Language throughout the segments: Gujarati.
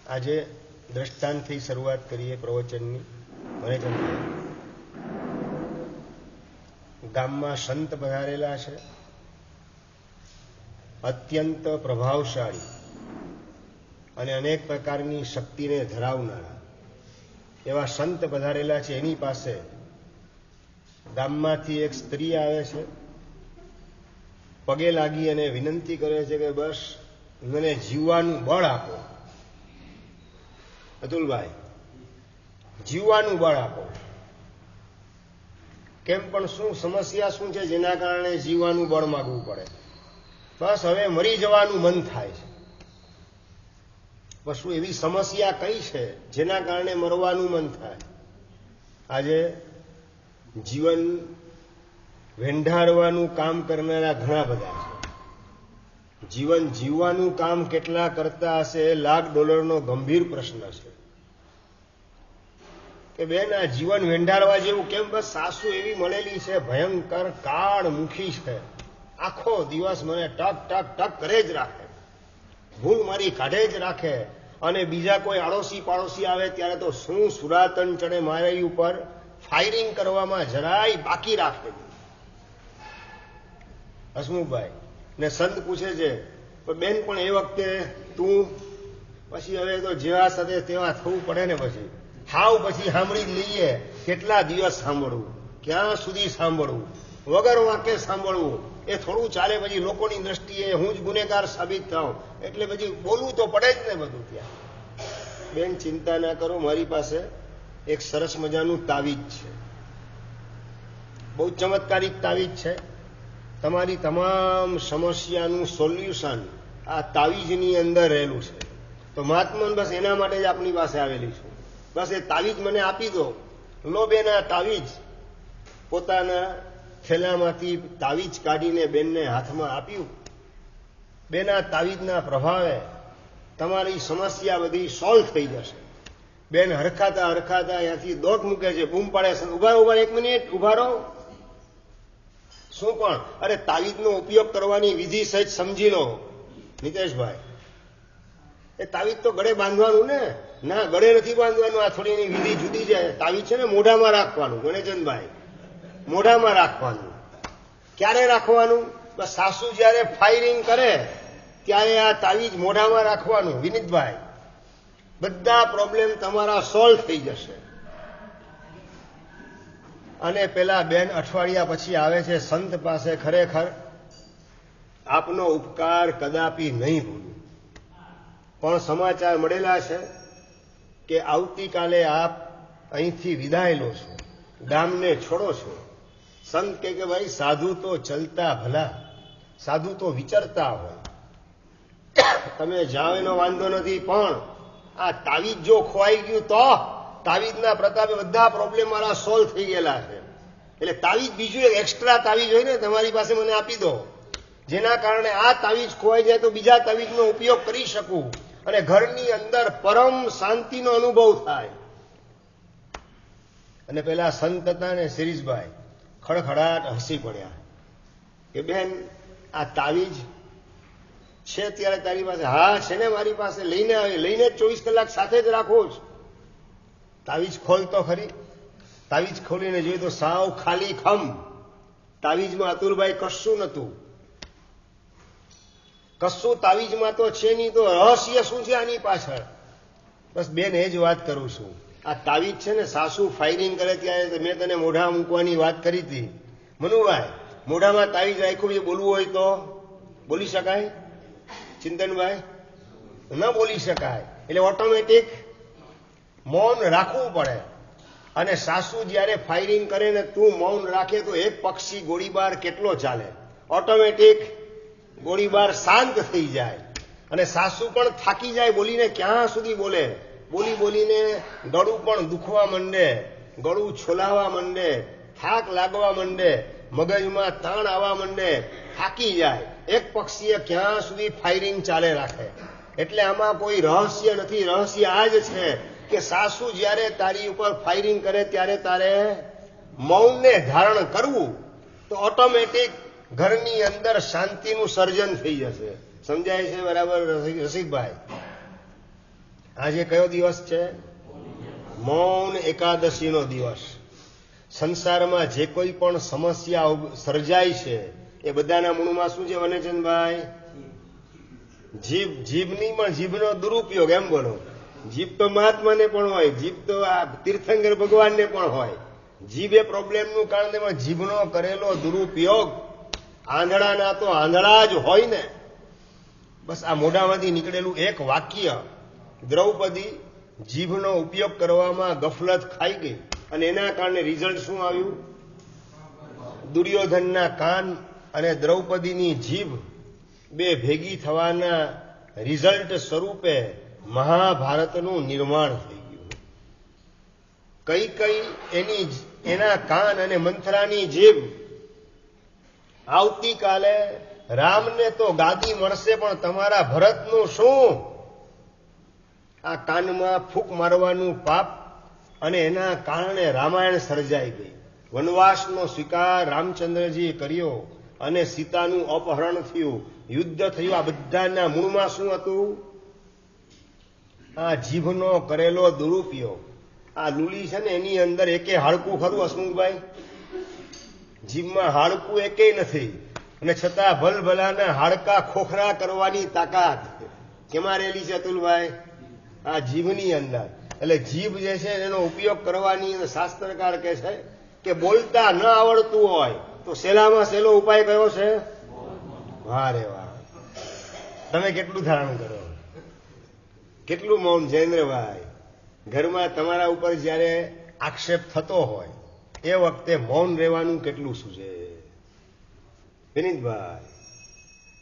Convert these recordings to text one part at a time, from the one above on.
આજે દ્રષ્ટાંતથી શરૂઆત કરીએ પ્રવચનની. મને ગામમાં સંત પધારેલા છે, અત્યંત પ્રભાવશાળી અને અનેક પ્રકારની શક્તિને ધરાવનારા એવા સંત પધારેલા છે. એની પાસે ગામમાંથી એક સ્ત્રી આવે છે, પગે લાગી અને વિનંતી કરે છે કે બસ મને જીવવાનું બળ આપો. અતુલભાઈ, જીવવાનું બળ આપો. કેમ પણ શું સમસ્યા શું છે જેના કારણે જીવવાનું બળ માગવું પડે? બસ હવે મરી જવાનું મન થાય છે. બસ શું એવી સમસ્યા કઈ છે જેના કારણે મરવાનું મન થાય? આજે જીવન વેંઢારવાનું કામ કરનારા ઘણા બધા છે. જીવન જીવવાનું કામ કેટલા કરતા હશે $1,00,000 ગંભીર પ્રશ્ન છે કે બેન આ જીવન વેંઢારવા જેવું કેમ? બસ સાસુ એવી મળેલી છે, ભયંકર કાળ મુખી છે, આખો દિવસ મને ટક ટક ટક કરે જ રાખે, ભૂલ મારી કાઢે જ રાખે, અને બીજા કોઈ આડોશી પાડોશી આવે ત્યારે તો શું સુરાતન ચડે મારી ઉપર, ફાયરિંગ કરવામાં જરાય બાકી રાખે. હસમુખભાઈ ને સંત પૂછે છે બેન પણ એ વખતે તું પછી હવે તો જેવા સાથે તેવા થવું પડે ને, પછી હાવ પછી સાંભળી જ લઈએ. કેટલા દિવસ સાંભળવું, ક્યાં સુધી સાંભળવું, વગર વાંકે સાંભળવું, એ થોડું ચાલે. પછી લોકોની દ્રષ્ટિએ હું જ ગુનેગાર સાબિત થાઉં એટલે પછી બોલવું તો પડે જ ને બધું. ત્યાં બેન ચિંતા ના કરો, મારી પાસે એક સરસ મજાનું તાવીજ છે, બહુ ચમત્કારિક તાવીજ છે. તમારી તમામ સમસ્યાનું સોલ્યુશન આ તાવીજની અંદર રહેલું છે. તો મહાત્મા બસ એના માટે જ આપની પાસે આવેલી છું. બસ એ તાવીજ મને આપી દો. લો બેન આ તાવીજ. પોતાના થેલામાંથી તાવીજ કાઢીને બેનને હાથમાં આપ્યું. બેન આ તાવીજના પ્રભાવે તમારી સમસ્યા બધી સોલ્વ થઈ જશે. બેન હરખાતા હરખાતા અહીંયાથી દોટ મૂકે છે, બૂમ પાડે છે, ઉભા 1 મિનિટ ઉભા રહો. શું પણ? અરે તાવીજનો ઉપયોગ કરવાની વિધિ સહિત સમજી લો નીતેશભાઈ. એ તાવીજ તો ગળે બાંધવાનું ને? ના, ગળે નથી બાંધવાનું. આ થોડી એની વિધિ જુદી છે. તાવીજ છે ને મોઢામાં રાખવાનું. ગણેશનભાઈ, મોઢામાં રાખવાનું. ક્યારે રાખવાનું? બસ સાસુ જયારે ફાયરિંગ કરે ત્યારે આ તાવીજ મોઢામાં રાખવાનું. વિનીતભાઈ, બધા પ્રોબ્લેમ તમારા સોલ્વ થઈ જશે. અને પેલા બેન અઠવાડિયા પછી આવે છે સંત પાસે. ખરેખર આપનો ઉપકાર કદાપી નહીં ભૂલું, પણ સમાચાર મળેલા છે કે આવતીકાલે આપ અહીંથી વિદાય લો છો, ગામને છોડો છો. સંત કે ભાઈ સાધુ તો ચલતા ભલા, સાધુ તો વિચરતા હોય. તમે જાઓ એનો વાંધો નથી, પણ આ તાવીજ જો ખોવાઈ ગયું તો તાવીજના પ્રતાપે બધા પ્રોબ્લેમ મારા સોલ્વ થઈ ગયેલા છે. એટલે તાવીજ બીજું એક એક્સ્ટ્રા તાવીજ હોય ને તમારી પાસે મને આપી દો, જેના કારણે આ તાવીજ ખોવાઈ જાય તો બીજા તાવીજનો ઉપયોગ કરી શકું અને ઘરની અંદર પરમ શાંતિનો અનુભવ થાય. અને પેલા સંત હતા ને શિરીષભાઈ, ખડખડાટ હસી પડ્યા કે બેન આ તાવીજ છે ત્યારે તારી પાસે? હા છે ને મારી પાસે, લઈને આવે, લઈને 24 કલાક સાથે જ રાખો જ. તાવીજ ખોલતો ખરી. તાવીજ ખોલીને જોયું તો સાવ ખાલી ખમ. તાવીજમાં અતુલભાઈ કશું નતું, કશું તાવીજમાં તો છે નહીં. તો રહસ્ય શું છે આની પાછળ? બસ બેન એ જ વાત કરું છું. આ તાવીજ છે ને, સાસુ ફાયરિંગ કરે ત્યારે મેં તને મોઢા મૂકવાની વાત કરી હતી. મનુભાઈ, મોઢામાં તાવીજ રાખ્યું છે, બોલવું હોય તો બોલી શકાય? ચિંતનભાઈ, ન બોલી શકાય. એટલે ઓટોમેટિક મૌન રાખવું પડે. અને સાસુ જયારે ફાયરિંગ કરે ને તું મૌન રાખે તો એક પક્ષી ગોળીબાર કેટલો ચાલે? ઓટોમેટિક ગોળીબાર શાંત થઈ જાય. અને સાસુ પણ થાકી જાય, બોલીને ક્યાં સુધી બોલે? બોલી બોલીને ગળું પણ દુખવા માંડે, ગળું છોલાવા માંડે, થાક લાગવા માંડે, મગજમાં તાણ આવવા માંડે, થાકી જાય. એક પક્ષીએ ક્યાં સુધી ફાયરિંગ ચાલે રાખે? એટલે આમાં કોઈ રહસ્ય નથી. રહસ્ય આ જ છે કે સાસુ જયારે તારી ઉપર ફાયરિંગ કરે ત્યારે તારે મૌનને ધારણ કરવું તો ઓટોમેટિક ઘરની અંદર શાંતિનું સર્જન થઈ જશે. સમજાય છે બરાબર રસિકભાઈ? આજે કયો દિવસ છે? મૌન એકાદશીનો દિવસ. સંસારમાં જે કોઈ પણ સમસ્યા સર્જાય છે એ બધાના મૂળમાં શું છે વનેચંદભાઈ? જીભ. જીભની પણ જીભનો દુરુપયોગ. એમ બોલો, જીભ તો મહાત્માને પણ હોય, જીભ તો આ તીર્થંકર ભગવાનને પણ હોય. જીભ એ પ્રોબ્લેમનું કારણ પણ જીભનો કરેલો દુરુપયોગ. આંધળાના તો આંધળા જ હોય ને. બસ આ મોઢામાંથી નીકળેલું એક વાક્ય, દ્રૌપદી જીભનો ઉપયોગ કરવામાં ગફલત ખાઈ ગઈ અને એના કારણે રિઝલ્ટ શું આવ્યું? દુર્યોધનના કાન અને દ્રૌપદીની જીભ બે ભેગી થવાના રિઝલ્ટ સ્વરૂપે મહાભારતનું નિર્માણ થઈ ગયું. કઈ કઈ એના કાન અને મંથરાની જીભ આવતીકાલે રામને તો ગાદી મળશે, પણ તમારા ભરતનું શું? આ કાનમાં ફૂંક મારવાનું પાપ અને એના કારણે રામાયણ સર્જાઈ ગઈ. વનવાસનો સ્વીકાર રામચંદ્રજીએ કર્યો અને સીતાનું અપહરણ થયું, યુદ્ધ થયું. આ બધાના મૂળમાં શું હતું? આ જીભનો કરેલો દુરુપયોગ. આ લુલી છે ને એની અંદર એકે હાડકું ખરું હસમુખભાઈ? જીભમાં હાડકું એકેય નથી અને છતાં ભલભલાના હાડકા ખોખરા કરવાની તાકાત કેમાં રહેલી છે અતુલભાઈ? આ જીભની અંદર. એટલે જીભ જે છે એનો ઉપયોગ કરવાની શાસ્ત્રકાર કહે છે કે બોલતા ન આવડતું હોય તો સહેલામાં સહેલો ઉપાય કયો છે? વાહ રે વાહ, તમે કેટલું ધારણ કરો, કેટલું મૌન જયેન્દ્રભાઈ. ઘરમાં તમારા ઉપર જયારે આક્ષેપ થતો હોય એ વખતે મૌન રહેવાનું કેટલું સૂચે? વિનીતભાઈ,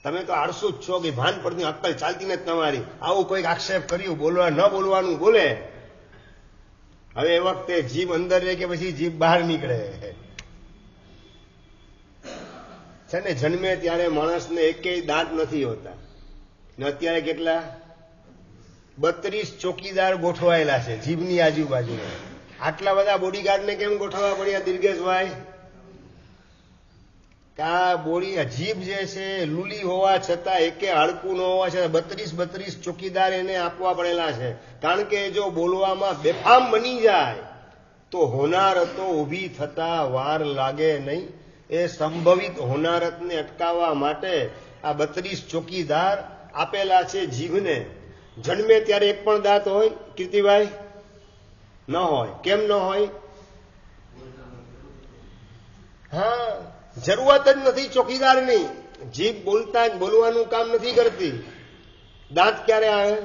તમે તો આળસુ જ છો કે ભાન પડતી અક્કલ ચાલતી નથી તમારી. આવું કોઈક આક્ષેપ કર્યું, બોલવા ન બોલવાનું બોલે. હવે એ વખતે જીભ અંદર રહે કે પછી જીભ બહાર નીકળે છે ને. જન્મે ત્યારે માણસને એકેય દાંત નથી હોતા ને અત્યારે કેટલા? 32 ચોકીદાર ગોઠવાયેલા છે જીભની આજુબાજુ. આટલા બધા બોડીગાર્ડને કેમ ગોઠવવા પડ્યા દિર્ગેશભાઈ? આ જીભ જે છે લુલી હોવા છતાં એકે હાડકું ન હોવા છતાં 32 ચોકીદાર એને આપવા પડેલા છે. કારણ કે જો બોલવામાં બેફામ બની જાય તો હોનારતો ઊભી થતા વાર લાગે નહીં. એ સંભવિત હોનારતને અટકાવવા માટે આ 32 ચોકીદાર આપેલા છે જીભને. જન્મે ત્યારે એક પણ દાંત હોય કીર્તિભાઈ? ન હોય. કેમ ન હોય? હા, જરૂરત જ નથી ચોકીદારની. જીભ બોલતા જ બોલવાનું કામ નથી કરતી. દાંત ક્યારે આવે?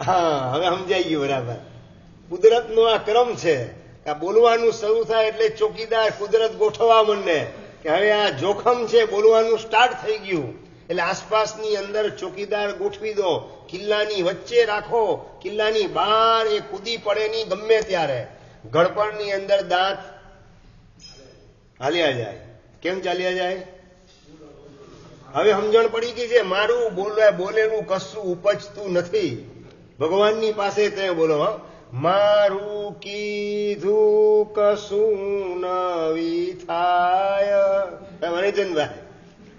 હા, હવે સમજાઈ ગયું બરાબર. કુદરતનો આ ક્રમ છે. આ બોલવાનું શરૂ થાય એટલે ચોકીદાર કુદરત ગોઠવવા માંડે કે હવે આ જોખમ છે, બોલવાનું સ્ટાર્ટ થઈ ગયું. એટલે આસપાસની અંદર ચોકીદાર ગોઠવી દો, કિલ્લાની વચ્ચે રાખો, કિલ્લાની બહાર એ કૂદી પડે નહીં ગમે ત્યારે. ગળપણની અંદર દાંત હાલ્યા જાય. કેમ ચાલ્યા જાય? હવે સમજણ પડી ગઈ છે. મારું બોલેલું કશું ઉપજતું નથી. ભગવાનની પાસે તે બોલો, મારું કીધું કશું નવી થાય. મનીચંદભાઈ,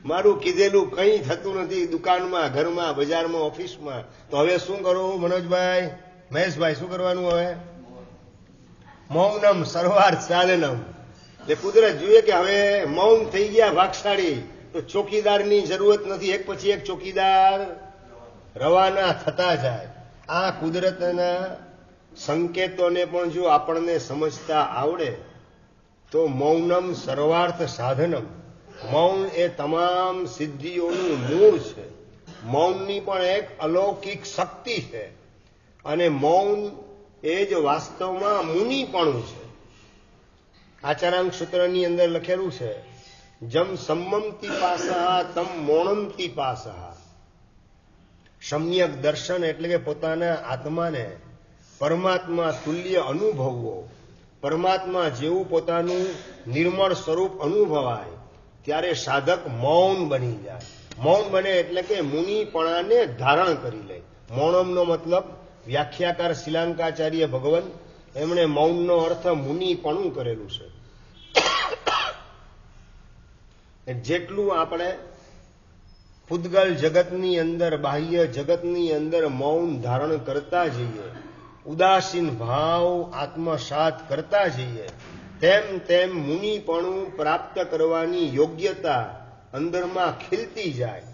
મારું કીધેલું કંઈ થતું નથી. દુકાનમાં, ઘરમાં, બજારમાં, ઓફિસમાં. તો હવે શું કરવું મનોજભાઈ, મહેશભાઈ? શું કરવાનું હવે? મૌનમ સર્વાર્થ સાધનમ. એટલે કુદરત જોઈએ કે હવે મૌન થઈ ગયા ભાગશાળી, તો ચોકીદારની જરૂરત નથી. એક પછી એક ચોકીદાર રવાના થતા જાય. આ કુદરતના સંકેતોને પણ જો આપણને સમજતા આવડે તો મૌનમ સર્વાર્થ સાધનમ. મૌન એ તમામ સિદ્ધિઓનું મૂળ છે. મૌનની પણ એક અલૌકિક શક્તિ છે અને મૌન એ જ વાસ્તવમાં મુનિપણું છે. આચારાંગ સૂત્રની અંદર લખેલું છે, જમ સંમમતી પાસા તમ મૌણમતી પાસા. સમ્યક દર્શન એટલે કે પોતાના આત્માને પરમાત્મા તુલ્ય અનુભવવો. પરમાત્મા જેવું પોતાનું નિર્મળ સ્વરૂપ અનુભવાય ત્યારે સાધક મૌન બની જાય. મૌન બને એટલે કે મુનિપણાને ધારણ કરી લે. મૌનમનો મતલબ વ્યાખ્યાકાર શ્રીલંકાચાર્ય ભગવાન એમણે મૌનનો અર્થ મુનિપણું કરેલું છે. જેટલું આપણે પૂતગલ જગતની અંદર, બાહ્ય જગતની અંદર મૌન ધારણ કરતા જઈએ, ઉદાસીન ભાવ આત્મસાત કરતા જઈએ, તેમ તેમ મુનિપણું પ્રાપ્ત કરવાની યોગ્યતા અંદરમાં ખીલતી જાય.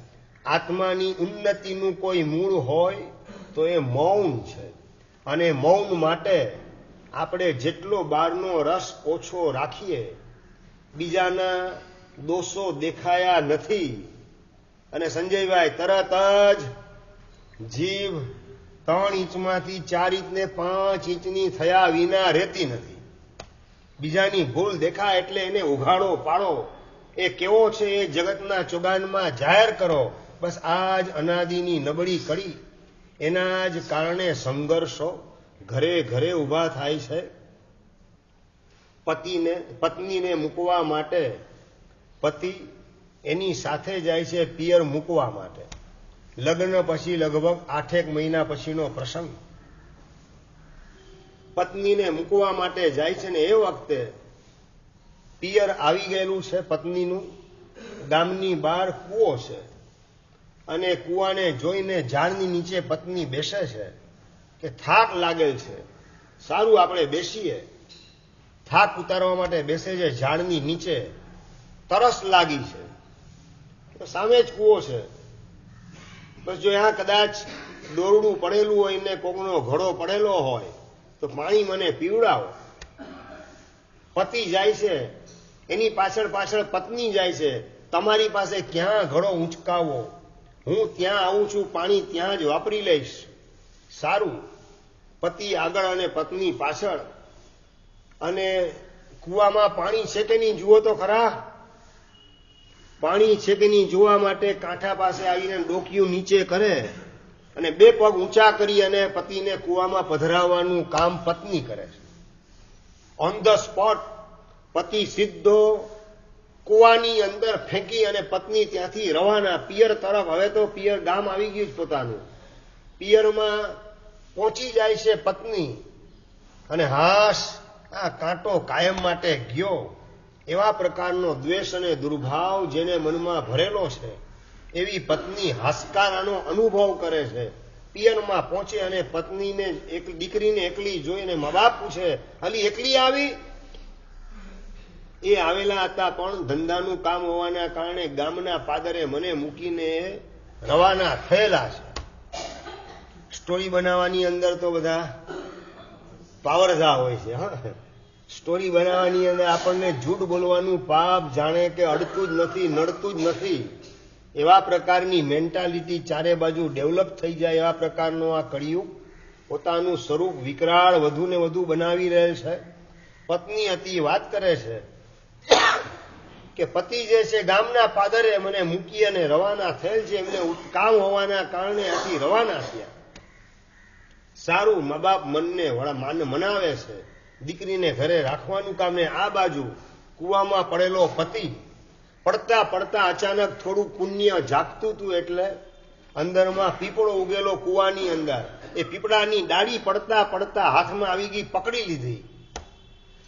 આત્માની ઉન્નતિનું કોઈ મૂળ હોય તો એ મૌન છે. અને મૌન માટે આપણે જેટલો બહારનો રસ ઓછો રાખીએ, બીજાના દોષો દેખાયા નથી, અને સંજયભાઈ તરત જ જીભ 3 ઇંચમાંથી 4 ઇંચ ને 5 ઇંચની થયા વિના રહેતી નથી. બીજાની ભૂલ દેખાય એટલે એને ઉઘાડો પાડો, એ કેવો છે એ જગતના ચોગાનમાં જાહેર કરો. બસ આ જ અનાદિની નબળી કડી. એના જ કારણે સંઘર્ષો ઘરે ઘરે ઊભા થાય છે. પત્નીને મૂકવા માટે પતિ એની સાથે જાય છે પિયર મૂકવા માટે. લગ્ન પછી લગભગ 8 મહિના પછીનો પ્રસંગ. પત્નીને મૂકવા માટે જાય છે ને એ વખતે પિયર આવી ગયેલું છે પત્નીનું. ગામની બહાર કૂવો છે અને કૂવાને જોઈને ઝાડની નીચે પત્ની બેસે છે કે થાક લાગેલ છે, સારું આપણે બેસીએ. થાક ઉતારવા માટે બેસે છે ઝાડની નીચે. તરસ લાગી છે, સામે જ કૂવો છે. બસ જો આ કદાચ દોરડું પડેલું હોય ને કોકનો ઘડો પડેલો હોય તો પાણી મને પીવડાવો. પતિ જાય છે, એની પાછળ પાછળ પત્ની જાય છે. તમારી પાસે ક્યાં ઘડો ઊંચકાવો, હું ત્યાં આવું છું, પાણી ત્યાં જ વાપરી લઈશ. સારું. પતિ આગળ અને પત્ની પાછળ. અને કૂવામાં પાણી છે કે નહીં જુઓ તો ખરા. પાણી છે કે નહીં જોવા માટે કાંઠા પાસે આવીને ડોકિયું નીચે કરે અને 2 પગ ઊંચા કરી અને પતિને કૂવામાં પધરાવવાનું કામ પત્ની કરે છે. ઓન ધ સ્પોટ પતિ સીધો કૂવાની અંદર ફેંકી અને પત્ની ત્યાંથી રવાના પિયર તરફ. હવે તો પિયર ગામ આવી ગયું જ પોતાનું. પિયરમાં પહોંચી જાય છે પત્ની અને હાશ, આ કાંટો કાયમ માટે ગયો. એવા પ્રકારનો દ્વેષ અને દુર્ભાવ જેને મનમાં ભરેલો છે એવી પત્ની હાશકારાનો અનુભવ કરે છે. પિયરમાં પહોંચે અને પત્નીને દીકરીને એકલી જોઈને મા બાપ પૂછે, અલી એકલી આવી? એ આવેલા હતા પણ ધંધાનું કામ હોવાના કારણે ગામના પાદરે મને મૂકીને રવાના થયેલા છે. સ્ટોરી બનાવવાની અંદર તો બધા પાવરધા હોય છે. હા, સ્ટોરી બનાવવાની અંદર આપણને જૂઠ બોલવાનું પાપ જાણે કે અડતું જ નથી, નડતું જ નથી. એવા પ્રકારની મેન્ટાલિટી ચારે બાજુ ડેવલપ થઈ જાય એવા પ્રકારનો આ કળિયુગ પોતાનું સ્વરૂપ વિકરાળ વધુ ને વધુ બનાવી રહેલ છે. પત્ની હતી વાત કરે છે કે પતિ જે છે ગામના પાદરે મને મૂકી અને રવાના થયેલ છે. એમને કામ હોવાના કારણે આથી રવાના થયા. સારું, મા બાપ મનને મનાવે છે, દીકરીને ઘરે રાખવાનું કામ. ને આ બાજુ કૂવામાં પડેલો પતિ પડતા પડતા અચાનક થોડું પુણ્ય જાગતું હતું એટલે અંદરમાં પીપળો ઉગેલો કૂવાની અંદર. એ પીપળાની ડાળી પડતા પડતા હાથમાં આવી ગઈ, પકડી લીધી.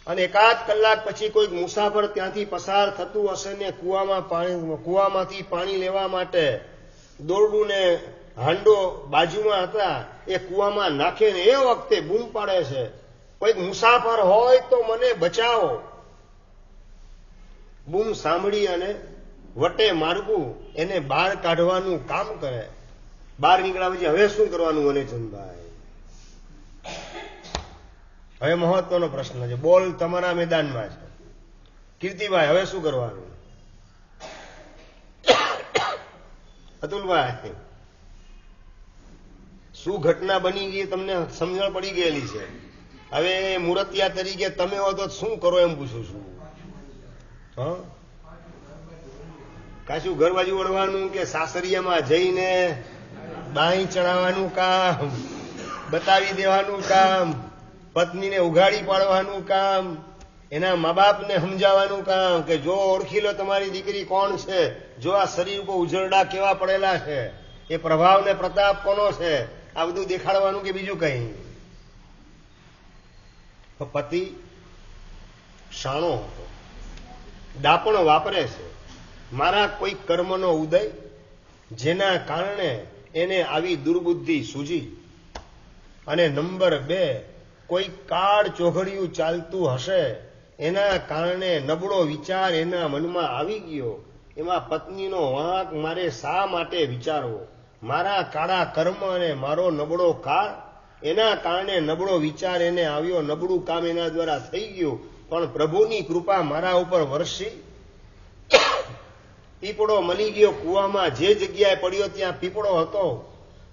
અને 1 કલાક પછી કોઈક મુસાફર ત્યાંથી પસાર થતું હશે ને કૂવામાંથી પાણી લેવા માટે દોરડું ને હાંડો બાજુમાં હતા એ કૂવામાં નાખે ને એ વખતે બૂમ પાડે છે, કોઈક મુસાફર હોય તો મને બચાવો. બૂમ સાંભળી અને વટે માર્ગું એને બહાર કાઢવાનું કામ કરે. બહાર નીકળ્યા પછી હવે શું કરવાનું વનેચંદભાઈ? હવે મહત્વનો પ્રશ્ન છે. બોલ તમારા મેદાનમાં છે. કીર્તિભાઈ હવે શું કરવાનું? અતુલભાઈ શું ઘટના બની ગઈ તમને સમજણ પડી ગયેલી છે. હવે મૂર્તિયા તરીકે તમે હો તો શું કરો એમ પૂછું છું. કાશું ઘર બાજુ વળવાનું કે સાસરિયામાં જઈને બાઈ ચડાવવાનું કામ, બતાવી દેવાનું કામ, પત્નીને ઉઘાડી પાડવાનું કામ, એના મા બાપને સમજાવવાનું કામ કે જો ઓળખી લો તમારી દીકરી કોણ છે, જો આ શરીર ઉપર ઉજરડા કેવા પડેલા છે, એ પ્રભાવ ને પ્રતાપ કોનો છે, આ બધું દેખાડવાનું કે બીજું કઈ? પતિ શાણો હતો, ડાપણ વાપરે છે. મારા કોઈ કર્મનો ઉદય જેના કારણે એને આવી દુર્બુદ્ધિ સૂજી. અને નંબર 2, કોઈ કાળ ચોઘડિયું ચાલતું હશે, એના કારણે નબળો વિચાર એના મનમાં આવી ગયો. એમાં પત્નીનો વાંક મારે શા માટે વિચારવો? મારા કાળા કર્મ અને મારો નબળો કાળ, એના કારણે નબળો વિચાર એને આવ્યો, નબળું કામ એના દ્વારા થઈ ગયું. પણ પ્રભુની કૃપા મારા ઉપર વરસી. પીપળો મળી ગયો કૂવામાં, જે જગ્યાએ પડ્યો ત્યાં પીપળો હતો,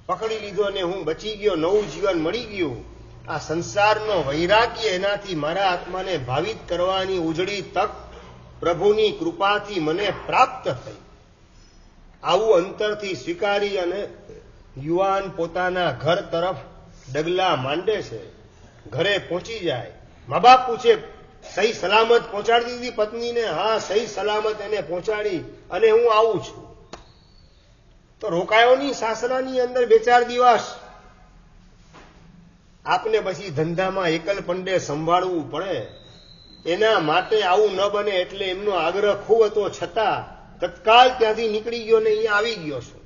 પકડી લીધો અને હું બચી ગયો, નવું જીવન મળી ગયું. આ સંસારનો વૈરાગ્ય એનાથી મારા આત્માને ભાવિત કરવાની ઉજળી તક પ્રભુની કૃપાથી મને પ્રાપ્ત થઈ. આવું અંતરથી સ્વીકારી અને યુવાન પોતાના ઘર તરફ ડગલા માંડે છે. ઘરે પહોંચી જાય, મા બાપ પૂછે, સહી સલામત પહોંચાડી દીધી પત્નીને? હા, સહી સલામત એને પહોંચાડી અને હું આવું છું. તો રોકાયો નહીં સાસરાની અંદર 2-4 દિવસ. આપને પછી ધંધામાં એકલ પંડે સંભાળવું પડે. એના માટે આવું ન બને એટલે એમનો આગ્રહ ખૂબ હતો, છતાં તત્કાલ ત્યાંથી નીકળી ગયો ને અહીંયા આવી ગયો છું.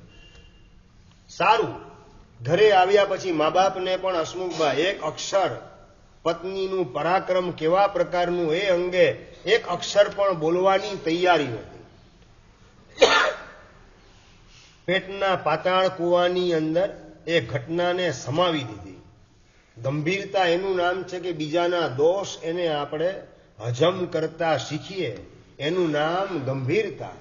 સારું. ઘરે આવ્યા પછી મા બાપને પણ હસમુખભાઈ એક અક્ષર, પત્નીનું પરાક્રમ કેવા પ્રકારનું એ અંગે એક અક્ષર પણ બોલવાની તૈયારી નથી. પેટના પાતાળ કૂવાની અંદર એ ઘટનાને સમાવી દીધી. ગંભીરતા એનું નામ છે કે બીજાના દોષ એને આપણે હજમ કરતા શીખીએ, એનું નામ ગંભીરતા.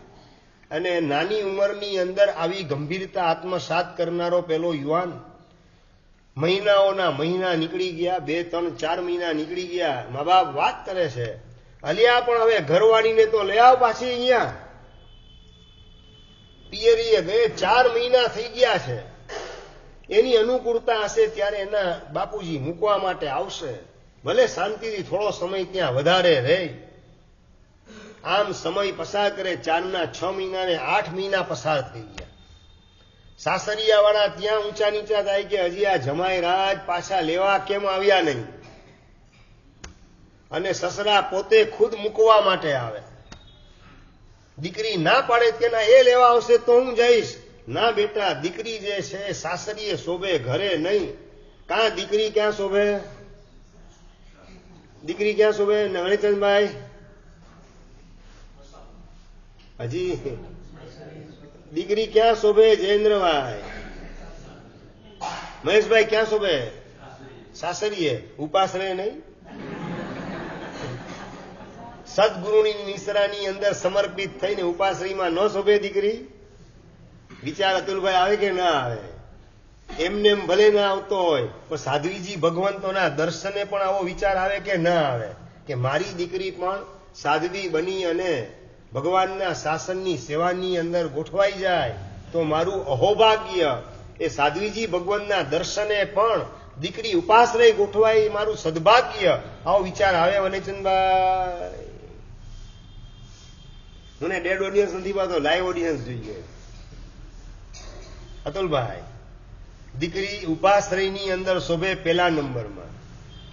અને નાની ઉંમરની અંદર આવી ગંભીરતા આત્મસાત કરનારો પેલો યુવાન. મહિનાઓના મહિના નીકળી ગયા, 2-3-4 મહિના નીકળી ગયા. મા બાપ વાત કરે છે, અલિયા પણ હવે ઘરવાળીને તો લઈ આવ પાછી અહીંયા. પિયરીએ ગયે 4 મહિના થઈ ગયા છે. એની અનુકૂળતા હશે ત્યારે એના બાપુજી મૂકવા માટે આવશે. ભલે શાંતિથી થોડો સમય ત્યાં વધારે રહે. આમ સમય પસાર કરે. 4ના 6 મહિના ને 8 મહિના પસાર થઈ ગયા. સાસરિયા વાળા ત્યાં ઊંચા નીચા થાય કે હજી આ જમાઈ રાજ પાછા લેવા કેમ આવ્યા નહીં. અને સસરા પોતે ખુદ મૂકવા માટે આવે. દીકરી ના પાડે કે ના એ લેવા આવશે તો હું જઈશ. ના બેટા, દીકરી જે છે સાસરીએ શોભે, ઘરે નહીં. કાં દીકરી ક્યાં શોભે? દીકરી ક્યાં શોભે નવનીચંદભાઈ? હજી દીકરી ક્યાં શોભે જયેન્દ્રભાઈ? મહેશભાઈ ક્યાં શોભે? સાસરીએ. ઉપાસરે નહીં. સદગુરુની નિસરાની અંદર સમર્પિત થઈને ઉપાશ્રીમાં ન શોભે દીકરી? વિચાર અતુલભાઈ આવે કે ના આવે? એમને એમ ભલે ના આવતો હોય પણ સાધ્વીજી ભગવંતોના દર્શને પણ આવો વિચાર આવે કે ના આવે કે મારી દીકરી પણ સાધ્વી બની અને ભગવાનના શાસનની સેવાની અંદર ગોઠવાઈ જાય તો મારું અહોભાગ્ય. એ સાધ્વીજી ભગવાનના દર્શને પણ દીકરી ઉપાશ્રય ગોઠવાય મારું સદભાગ્ય. આવો વિચાર આવે વનેચંદભાઈ? મને ડેડ ઓડિયન્સ નથી પાતો, લાઈવ ઓડિયન્સ જોઈએ. અતુલભાઈ, દીકરી ઉપાશ્રયની અંદર શોભે પહેલા નંબરમાં.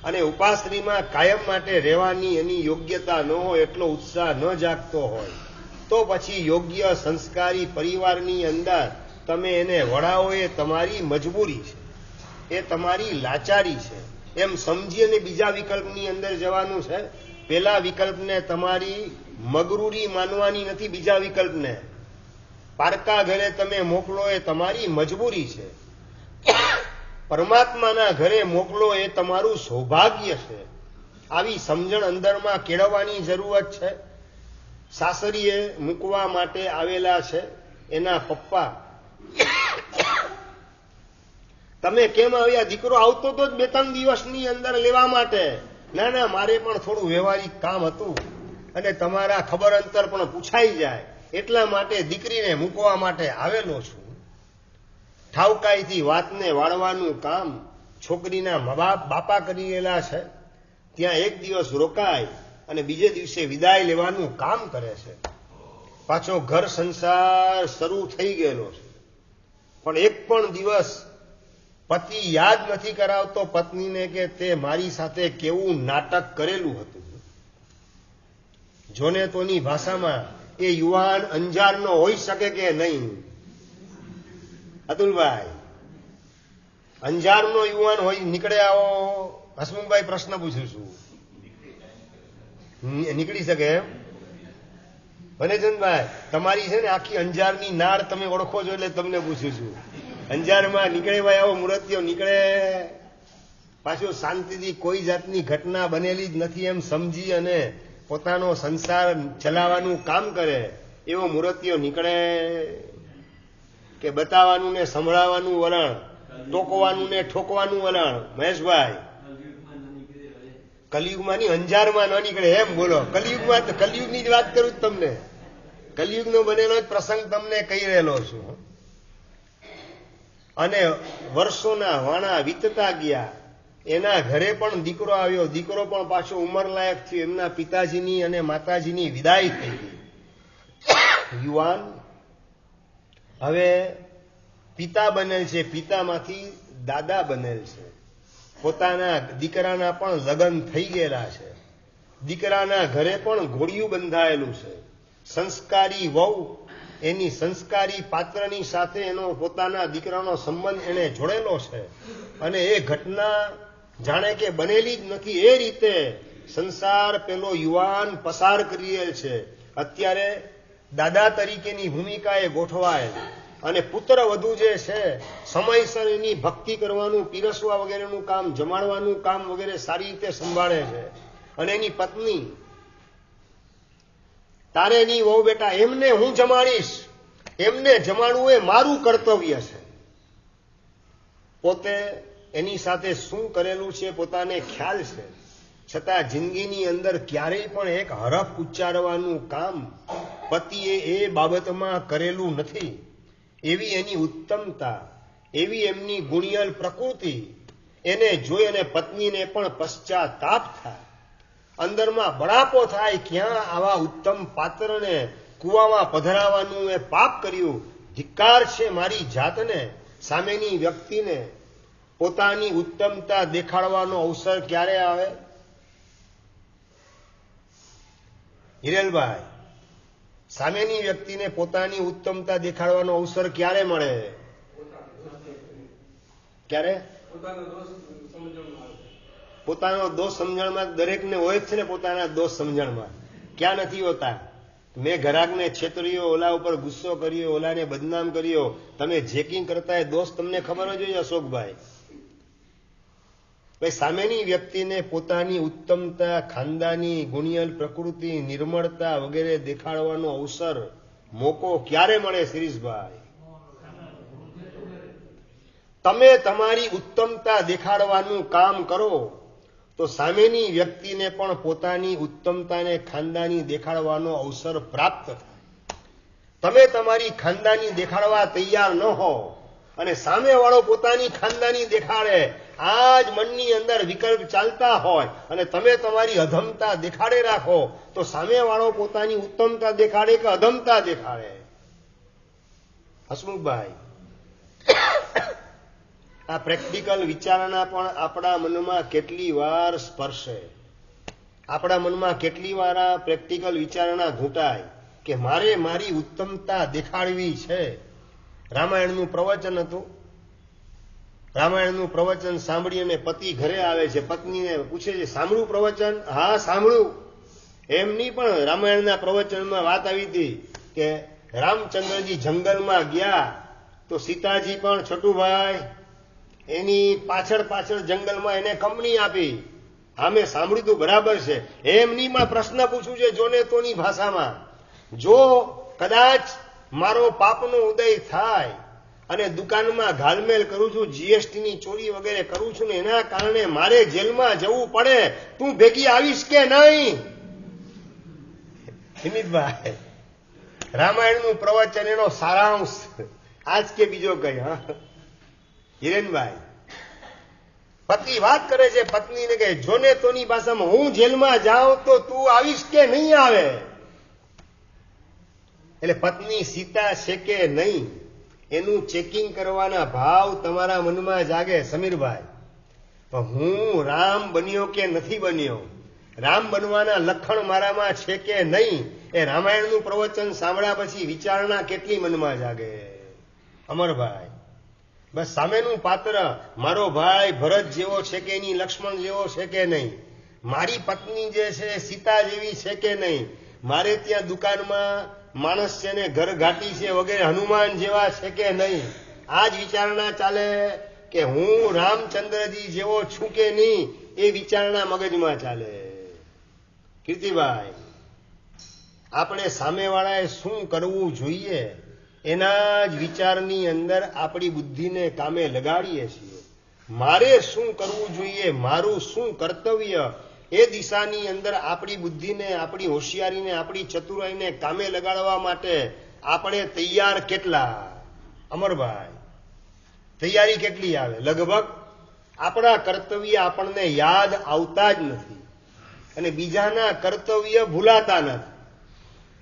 અને ઉપાશ્રયમાં કાયમ માટે રહેવાની એની યોગ્યતા ન હોય, એટલો ઉત્સાહ ન જાગતો હોય તો પછી યોગ્ય સંસ્કારી પરિવારની અંદર તમે એને વળાવો એ તમારી મજબૂરી છે, એ તમારી લાચારી છે એમ સમજી અને બીજા વિકલ્પની અંદર જવાનું છે. પેલા વિકલ્પને તમારી મગરૂરી માનવાની નથી. બીજા વિકલ્પને પારકા ઘરે તમે મોકલો એ તમારી મજબૂરી છે. પરમાત્માના ઘરે મોકલો એ તમારું સૌભાગ્ય છે. આવી સમજણ અંદરમાં કેળવવાની જરૂરત છે. સાસરીએ મૂકવા માટે આવેલા છે એના પપ્પા, તમે કેમ આવ્યા? દીકરો આવતો તો જ 2-3 દિવસની અંદર લેવા માટે. ના ના, મારે પણ થોડું વ્યવહારિક કામ હતું અને તમારા ખબર અંતર પણ પૂછાઈ જાય એટલા માટે દીકરીને મૂકવા માટે આવેલો છું. ઠાવકાઈથી વાતને વાળવાનું કામ છોકરીના મા બાપા કરી રહેલા છે. ત્યાં 1 દિવસ રોકાય અને બીજે દિવસે વિદાય લેવાનું કામ કરે છે. પાછો ઘર સંસાર શરૂ થઈ ગયેલો છે. પણ એક પણ દિવસ પતિ યાદ નથી કરાવતો પત્નીને કે તે મારી સાથે કેવું નાટક કરેલું હતું. જોને તોની ભાષામાં એ યુવાન અંજારનો હોઈ શકે કે નહીં? અતુલભાઈ, અંજારનો યુવાન હોય નીકળે આવો. હસમુખભાઈ પ્રશ્ન પૂછું છું, નીકળી શકે એમ? ભલેચંદભાઈ, તમારી છે ને આખી અંજારની નાળ તમે ઓળખો છો એટલે તમને પૂછું છું. અંજારમાં નીકળે ભાઈ આવો મૂર્તિઓ નીકળે, પાછું શાંતિથી કોઈ જાતની ઘટના બનેલી જ નથી એમ સમજી અને પોતાનો સંસાર ચલાવવાનું કામ કરે એવો મૂર્તિઓ નીકળે કે બતાવવાનું ને સંભળાવવાનું વલણ, ટોકવાનું ને ઠોકવાનું વલણ? મહેશભાઈ, કલિયુગમાં ની અંજારમાં ન નીકળે એમ બોલો? કલિયુગમાં, કલિયુગની જ વાત કરું તમને, કલિયુગનો બનેલો જ પ્રસંગ તમને કહી રહેલો છું. અને વર્ષોના વાણા વીતતા ગયા, એના ઘરે પણ દીકરો આવ્યો, દીકરો પણ પાછો ઉંમરલાયક થયો, એમના પિતાજીની અને માતાજીની વિદાય થઈ ગઈ. યુવાન હવે પિતા બનેલ છે, પિતામાંથી દાદા બનેલ છે. પોતાના દીકરાના પણ લગ્ન થઈ ગયેલા છે, દીકરાના ઘરે પણ ઘોડિયું બંધાયેલું છે. સંસ્કારી વહુ એની સંસ્કારી પાત્રની સાથે એનો પોતાના દીકરાનો સંબંધ એને જોડેલો છે. અને એ ઘટના જાણે કે બનેલી જ નથી એ રીતે સંસાર પેલો યુવાન પસાર કરી રહેલ છે. અત્યારે દાદા તરીકેની ભૂમિકાએ ગોઠવાય અને પુત્ર વધુ જે છે સમયસર એની ભક્તિ કરવાનું, પીરસવા વગેરેનું કામ, જમાડવાનું કામ વગેરે સારી રીતે સંભાળે છે. અને એની પત્ની, તારે એની વહુ બેટા એમને હું જમાડીશ, એમને જમાડવું એ મારું કર્તવ્ય છે. પોતે એની સાથે શું કરેલું છે પોતાને ખ્યાલ છે, છતાં જિંદગીની અંદર ક્યારેય પણ એક હરફ ઉચ્ચારવાનું કામ પતિએ એ બાબતમાં કરેલું નથી. એવી એની ઉત્તમતા, એવી એમની ગુણિયલ પ્રકૃતિ એને જોઈ અને પત્નીને પણ પશ્ચાતાપ થાય, અંદરમાં બળાપો થાય. ક્યાં આવા ઉત્તમ પાત્રને કુવામાં પધરાવાનું એ પાપ કર્યું, ધિક્કાર છે મારી જાતને. સામેની વ્યક્તિને પોતાની ઉત્તમતા દેખાડવાનો અવસર ક્યારે આવે? હિરેલભાઈ, સામેની વ્યક્તિને પોતાની ઉત્તમતા દેખાડવાનો અવસર ક્યારે મળે? ક્યારે? પોતાનો દોષ સમજણમાં દરેકને હોય જ છે ને. પોતાના દોષ સમજણમાં ક્યાં નથી હોતા? મેં ઘરાકને છેતર્યો, ઓલા ઉપર ગુસ્સો કર્યો, ઓલાને બદનામ કર્યો, તમે જેકિંગ કરતા એ દોષ તમને ખબર જ હોય અશોકભાઈ. ભાઈ, સામેની વ્યક્તિને પોતાની ઉત્તમતા, ખાનદાની ગુણિયલ પ્રકૃતિ, નિર્મળતા વગેરે દેખાડવાનો અવસર, મોકો ક્યારે મળે શિરીષભાઈ? તમે તમારી ઉત્તમતા દેખાડવાનું કામ કરો તો સામેની વ્યક્તિને પણ પોતાની ઉત્તમતાને ખાનદાની દેખાડવાનો અવસર પ્રાપ્ત થાય. તમે તમારી ખાનદાની દેખાડવા તૈયાર ન હો અને સામેવાળો પોતાની ખાનદાની દેખાડે, આ જ મનની અંદર વિકલ્પ ચાલતા હોય અને તમે તમારી અધમતા દેખાડે રાખો, તો સામેવાળો પોતાની ઉત્તમતા દેખાડે કે અધમતા દેખાડે? હસમુખભાઈ, આ પ્રેક્ટિકલ વિચારણા પણ આપણા મનમાં કેટલી વાર સ્પર્શે, આપણા મનમાં કેટલી વાર આ પ્રેક્ટિકલ વિચારણા ઘૂંટાય કે મારે મારી ઉત્તમતા દેખાડવી છે. રામાયણનું પ્રવચન હતું. રામાયણનું પ્રવચન સાંભળી અને પતિ ઘરે આવે છે, પત્નીને પૂછે છે સાંભળ્યું પ્રવચન? હા સાંભળ્યું. એમની પણ રામાયણના પ્રવચનમાં વાત આવી હતી કે રામચંદ્રજી જંગલમાં ગયા તો સીતાજી પણ છોટુભાઈ એની પાછળ પાછળ જંગલમાં એને કંપની આપી. હા, મેં સાંભળ્યું તું, બરાબર છે. એમની માં પ્રશ્ન પૂછું છે જોને તોની ભાષામાં, જો કદાચ મારો પાપનો ઉદય થાય અને દુકાનમાં ઘાલમેલ કરું છું, જીએસટી ની ચોરી વગેરે કરું છું ને એના કારણે મારે જેલમાં જવું પડે, તું ભેગી આવીશ કે નહીં? હિમિતભાઈ, રામાયણનું પ્રવચન એનો સારાંશ આજ કે બીજો કઈ? હા હિરેનભાઈ, પતિ વાત કરે છે પત્નીને કે જોને તોની ભાષામાં, હું જેલમાં જાઉં તો તું આવીશ કે નહીં આવે? એટલે પત્ની સીતા છે કે નહીં એનું ચેકિંગ કરવાના ભાવ તમારા મનમાં જાગે. સમીરભાઈ, હું રામ બન્યો કે નથી બન્યો, રામ બનવાના લક્ષણ મારામાં છે કે નહીં, એ રામાયણનું પ્રવચન સાંભળ્યા પછી વિચારણા કેટલી મનમાં જાગે? અમરભાઈ, બસ સામેનું પાત્ર મારો ભાઈ ભરત જેવો છે કે નહીં, લક્ષ્મણ જેવો છે કે નહીં, મારી પત્ની જે છે સીતા જેવી છે કે નહીં, મારે ત્યાં દુકાનમાં માણસ છે ને ઘર ઘાટી છે વગેરે હનુમાન જેવા છે કે નહીં, આ જ વિચારણા ચાલે કે હું રામચંદ્રજી જેવો છું કે નહીં, એ વિચારણા મગજમાં ચાલે. કીર્તિભાઈ, આપણે સામેવાળાએ શું કરવું જોઈએ એના જ વિચારની અંદર આપણી બુદ્ધિને કામે લગાડીએ છીએ. મારે શું કરવું જોઈએ, મારું શું કર્તવ્ય, એ દિશાની અંદર આપણી બુદ્ધિને, આપણી હોશિયારીને, આપણી ચતુરાઈને કામે લગાડવા માટે આપણે તૈયાર કેટલા? અમરભાઈ, તૈયારી કેટલી આવે? લગભગ આપણા કર્તવ્ય આપણને યાદ આવતા જ નથી અને બીજાના કર્તવ્ય ભૂલાતા નથી.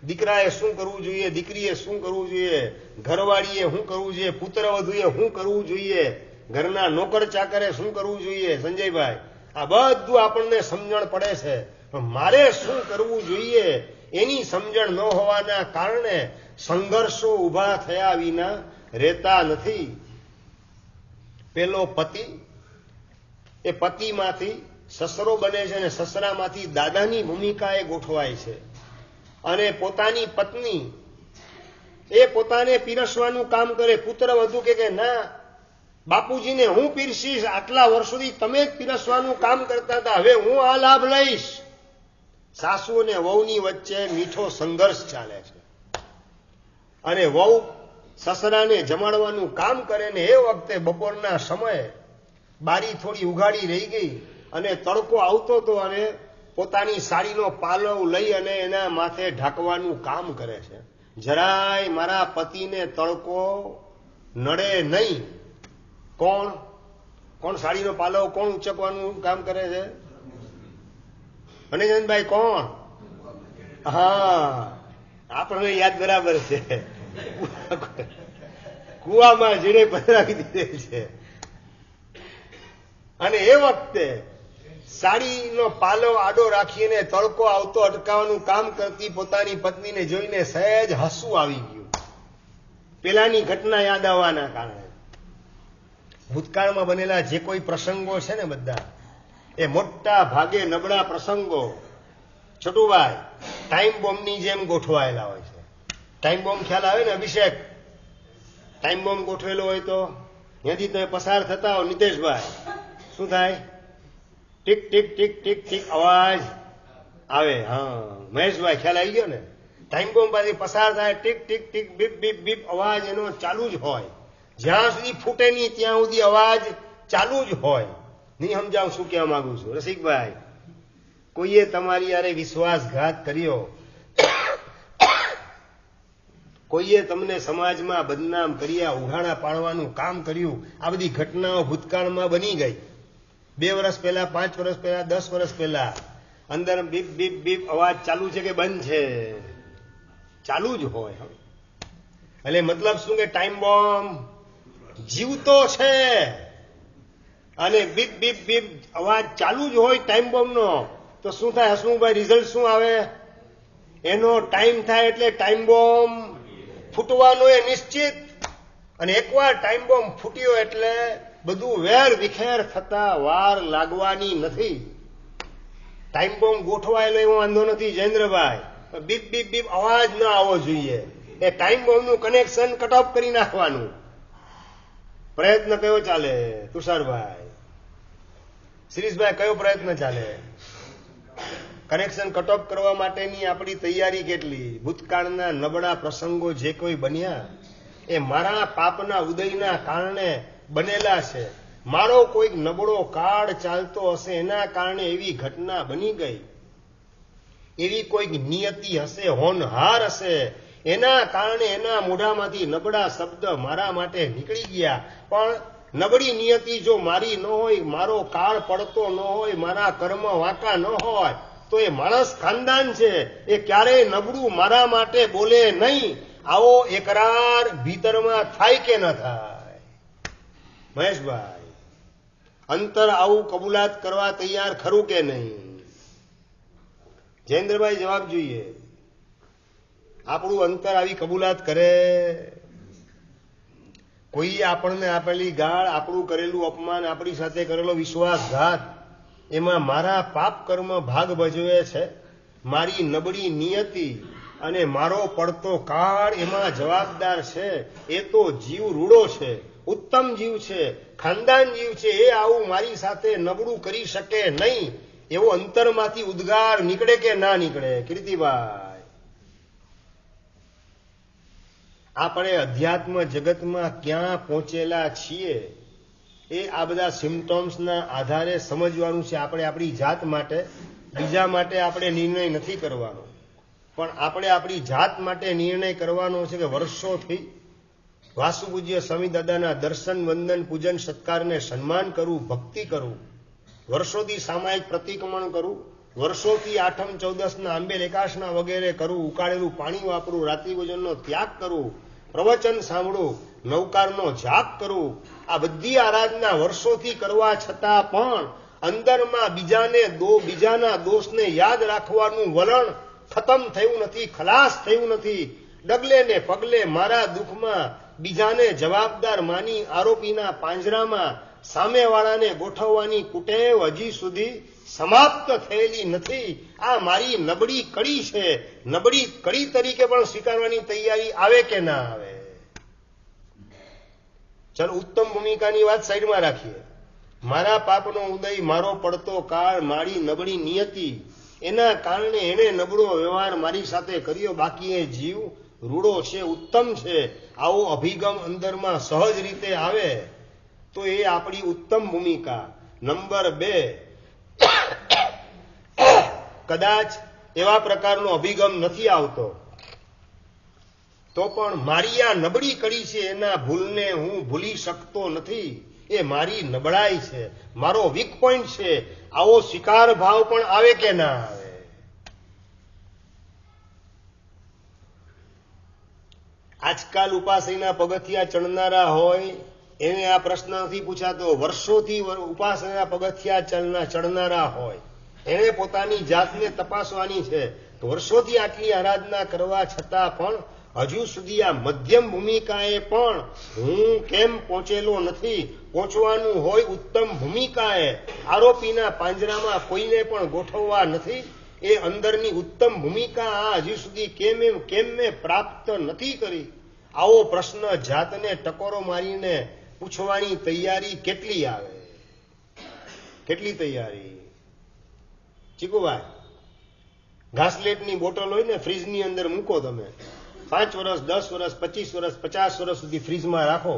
દીકરાએ શું કરવું જોઈએ, દીકરીએ શું કરવું જોઈએ, ઘરવાળીએ શું કરવું જોઈએ, પુત્રવધુએ શું કરવું જોઈએ, ઘરના નોકર ચાકરે શું કરવું જોઈએ. સંજયભાઈ, આ બધું આપણને સમજણ પડે છે, પણ મારે શું કરવું જોઈએ એની સમજણ ન હોવાના કારણે સંઘર્ષો ઊભા થયા વિના રહેતા નથી. પેલો પતિ, એ પતિમાંથી સસરો બને છે અને સસરામાંથી દાદાની ભૂમિકા એ ગોઠવાય છે અને પોતાની પત્ની એ પોતાને પીરસવાનું કામ કરે. પુત્ર વધુ કે ના, બાપુજીને હું પીરસીશ, આટલા વર્ષોથી તમે જ પીરસવાનું કામ કરતા હતા, હવે હું આ લાભ લઈશ. સાસુ અને વહુની વચ્ચે મીઠો સંઘર્ષ ચાલે છે અને વહુ સસરાને જમાડવાનું કામ કરે ને એ વખતે બપોરના સમયે બારી થોડી ઉઘાડી રહી ગઈ અને તડકો આવતો હતો અને પોતાની સાડીનો પાલવ લઈ અને એના માથે ઢાંકવાનું કામ કરે છે. જરાય મારા પતિને તડકો નડે નહીં. કોણ કોણ સાડીનો પાલવ કોણ ઉચકવાનું કામ કરે છે? અનિજનભાઈ, કોણ? હા, આપણને યાદ બરાબર છે. કુવામાં જીણે પધરાવી દીધેલ છે અને એ વખતે સાડીનો પાલવ આડો રાખીને તડકો આવતો અટકાવવાનું કામ કરતી પોતાની પત્નીને જોઈને સહેજ હસવું આવી ગયું, પેલાની ઘટના યાદ આવવાના કારણે. ભૂતકાળમાં બનેલા જે કોઈ પ્રસંગો છે ને બધા એ મોટા ભાગે નબળા પ્રસંગો છોટુભાઈ ટાઈમ બોમ્બની જેમ ગોઠવાયેલા હોય છે. ટાઈમ બોમ્બ ખ્યાલ આવે ને અભિષેક? ટાઈમ બોમ્બ ગોઠવેલો હોય તો ત્યાંથી તમે પસાર થતા હો નિતેશભાઈ, શું થાય? Tick tick tick tick tick અવાજ આવે. હા મહેશભાઈ, ખ્યાલ આવી ગયો ને? ટાઈમ બોમ્બ પાછી પસાર થાય, tick tick tick beep beep beep અવાજ એનો ચાલુ જ હોય. જ્યાં સુધી ફૂટે નહીં ત્યાં સુધી અવાજ ચાલુ જ હોય. નહીં સમજાવું શું કહેવા માંગુ છું? રસિકભાઈ, કોઈએ તમારી યારે વિશ્વાસઘાત કર્યો, કોઈએ તમને સમાજમાં બદનામ કર્યા, ઉઘાડા પાડવાનું કામ કર્યું, આ બધી ઘટનાઓ ભૂતકાળમાં બની ગઈ. 2 વર્ષ પહેલા, 5 વર્ષ પહેલા, 10 વર્ષ પહેલા અંદર બીપ બીપ બીપ અવાજ ચાલુ છે કે બંધ છે? ચાલુ જ હોય. એટલે મતલબ શું કે ટાઈમ બોમ્બ જીવતો છે અને બીપ બીપ બીપ અવાજ ચાલુ જ હોય ટાઈમ બોમ્બનો. તો શું થાય હસમુખભાઈ? રિઝલ્ટ શું આવે? એનો ટાઈમ થાય એટલે ટાઈમ બોમ્બ ફૂટવાનો એ નિશ્ચિત. અને એકવાર ટાઈમ બોમ્બ ફૂટ્યો એટલે બધું વેર વિખેર થતા વાર લાગવાની નથી. ટાઈમ બોમ્બ ગોઠવાયેલો એવો વાંધો નથી જયેન્દ્રભાઈ, બીપ બીપ બીપ અવાજ ન આવવો જોઈએ. એ ટાઈમ બોમ્બનું કનેક્શન કટ ઓફ કરી નાખવાનું. પ્રયત્ન કયો ચાલે તુષારભાઈ? શિરીષભાઈ, કયો પ્રયત્ન ચાલે? કનેક્શન કટ ઓફ કરવા માટેની આપણી તૈયારી કેટલી? ભૂતકાળના નબળા પ્રસંગો જે કોઈ બન્યા એ મારા પાપના ઉદયના કારણે બનેલા છે. મારો કોઈક નબળો કાળ ચાલતો હશે, એના કારણે એવી ઘટના બની ગઈ, એવી કોઈક નિયતિ હશે, હોનહાર હશે, એના કારણે એના મોઢામાંથી નબળા શબ્દ મારા માટે નીકળી ગયા. પણ નબળી નિયતિ જો મારી ન હોય, મારો કાળ પડતો ન હોય, મારા કર્મ વાંકા ન હોય, તો એ માણસ ખાનદાન છે, એ ક્યારેય નબળું મારા માટે બોલે નહીં. આવો એકરાર ભીતરમાં થાય કે ન થાય? મહેશભાઈ, અંતર આવું કબૂલાત કરવા તૈયાર ખરું કે નહીં? જયેન્દ્રભાઈ, જવાબ જોઈએ. આપણું અંતર આવી કબૂલાત કરે? કોઈ આપણને આપેલી ગાળ, આપણું કરેલું અપમાન, આપણી સાથે કરેલો વિશ્વાસઘાત, એમાં મારા પાપ કર્મ ભાગ ભજવે છે. મારી નબળી નિયતિ અને મારો પડતો કાળ એમાં જવાબદાર છે. એ તો જીવ રૂડો છે, ઉત્તમ જીવ છે, ખાનદાન જીવ છે. એ આવું મારી સાથે નબળું કરી શકે નહીં. એવો અંતરમાંથી ઉદ્ગાર નીકળે કે ના નીકળે? કીર્તિભાઈ, આપણે અધ્યાત્મ જગતમાં ક્યાં પહોંચેલા છીએ એ આ બધા સિમ્ટોમ્સના આધારે સમજવાનું છે. આપણે આપણી જાત માટે, બીજા માટે આપણે નિર્ણય નથી કરવાનો, પણ આપણે આપણી જાત માટે નિર્ણય કરવાનો છે કે વર્ષોથી વાસુ પૂજ્ય સ્વામી દાદાના દર્શન, વંદન, પૂજન, સત્કારને સન્માન કરવું, ભક્તિ કરવું, વર્ષોથી સામાયિક પ્રતિક્રમણ કરવું, વર્ષોથી આઠમ ચૌદસના આંબેલ એકાશના વગેરે કરવું, ઉકાળેલું પાણી વાપરવું, રાત્રિ ભોજનનો ત્યાગ કરવું, પ્રવચન સાંભળવું, નવકારનો જાપ કરવું, આ બધી આરાધના વર્ષોથી કરવા છતાં પણ અંદરમાં બીજાના દોષને યાદ રાખવાનું વલણ ખતમ થયું નથી, ખલાસ થયું નથી. ડગલે ને પગલે મારા દુઃખમાં બીજાને જવાબદાર માની આરોપીના પાંજરામાં સામેવાળાને ગોઠવવાની કુટેવ હજી સુધી સમાપ્ત થયેલી નથી. આ મારી નબળી કડી છે. નબળી કડી તરીકે પણ સ્વીકારવાની તૈયારી આવે કે ના આવે? ચાલો, ઉત્તમ ભૂમિકાની વાત સાઈડમાં રાખીએ. મારા પાપનો ઉદય, મારો પડતો કાળ, મારી નબળી નિયતિ, એના કારણે એને નબળો વ્યવહાર મારી સાથે કર્યો. બાકી એ જીવ રૂડો છે, ઉત્તમ છે. આવો અભિગમ અંદરમાં સહજ રીતે આવે તો એ આપણી ઉત્તમ ભૂમિકા. નંબર 2, કદાચ એવા પ્રકારનો અભિગમ નથી આવતો તો પણ મારી આ નબળી કડી છે, એના ભૂલને હું ભૂલી શકતો નથી. એ મારી નબળાઈ છે, મારો વીક પોઈન્ટ છે. આવો સ્વીકાર ભાવ પણ આવે કે ના આવે? આજકાલ ઉપાસના પગથિયા ચડનારા હોય એને આ પ્રશ્ન નથી પૂછાતો. વર્ષોથી ઉપાસના પગથિયા ચડનારા હોય એને પોતાની જાતને તપાસવાની છે. વર્ષોથી આટલી આરાધના કરવા છતાં પણ હજુ સુધી આ મધ્યમ ભૂમિકાએ પણ હું કેમ પહોંચેલો નથી? પહોંચવાનું હોય ઉત્તમ ભૂમિકાએ. આરોપીના પાંજરામાં કોઈને પણ ગોઠવવા નથી. એ અંદરની ઉત્તમ ભૂમિકા આ હજી સુધી કેમ મેં પ્રાપ્ત નથી કરી? આવો પ્રશ્ન જાતને ટકોરો મારીને પૂછવાની તૈયારી કેટલી આવે? કેટલી તૈયારી? ચીકુભાઈ, ઘાસલેટની બોટલ હોય ને, ફ્રીજની અંદર મૂકો તમે, 5 વર્ષ, 10 વર્ષ, 25 વર્ષ, 50 વર્ષ સુધી ફ્રીજમાં રાખો.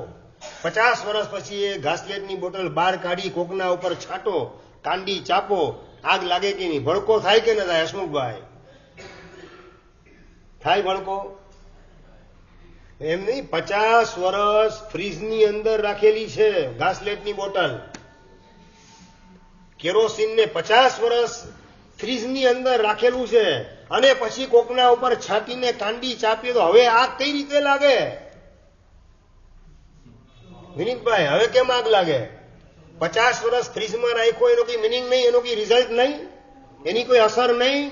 50 વર્ષ પછી એ ઘાસલેટની બોટલ બહાર કાઢી કોકના ઉપર છાંટો, કાંડી ચાપો, આગ લાગે કે નહીં? ભડકો થાય કે ન થાય? હસમુખભાઈ, થાય ભડકો? એમ નહીં, 50 વર્ષ ફ્રીજની અંદર રાખેલી છે ઘાસલેટની બોટલ. કેરોસીનને 50 વર્ષ ફ્રીજની અંદર રાખેલું છે અને પછી કોકના ઉપર છાંટીને કાંડી ચાપીએ તો હવે આગ કઈ રીતે લાગે? વિનીતભાઈ, હવે કેમ આગ લાગે? 50 વર્ષ ફ્રીજમાં રાખ્યો એનો કઈ મિનિંગ નહીં, એનો કઈ રિઝલ્ટ નહીં, એની કોઈ અસર નહીં.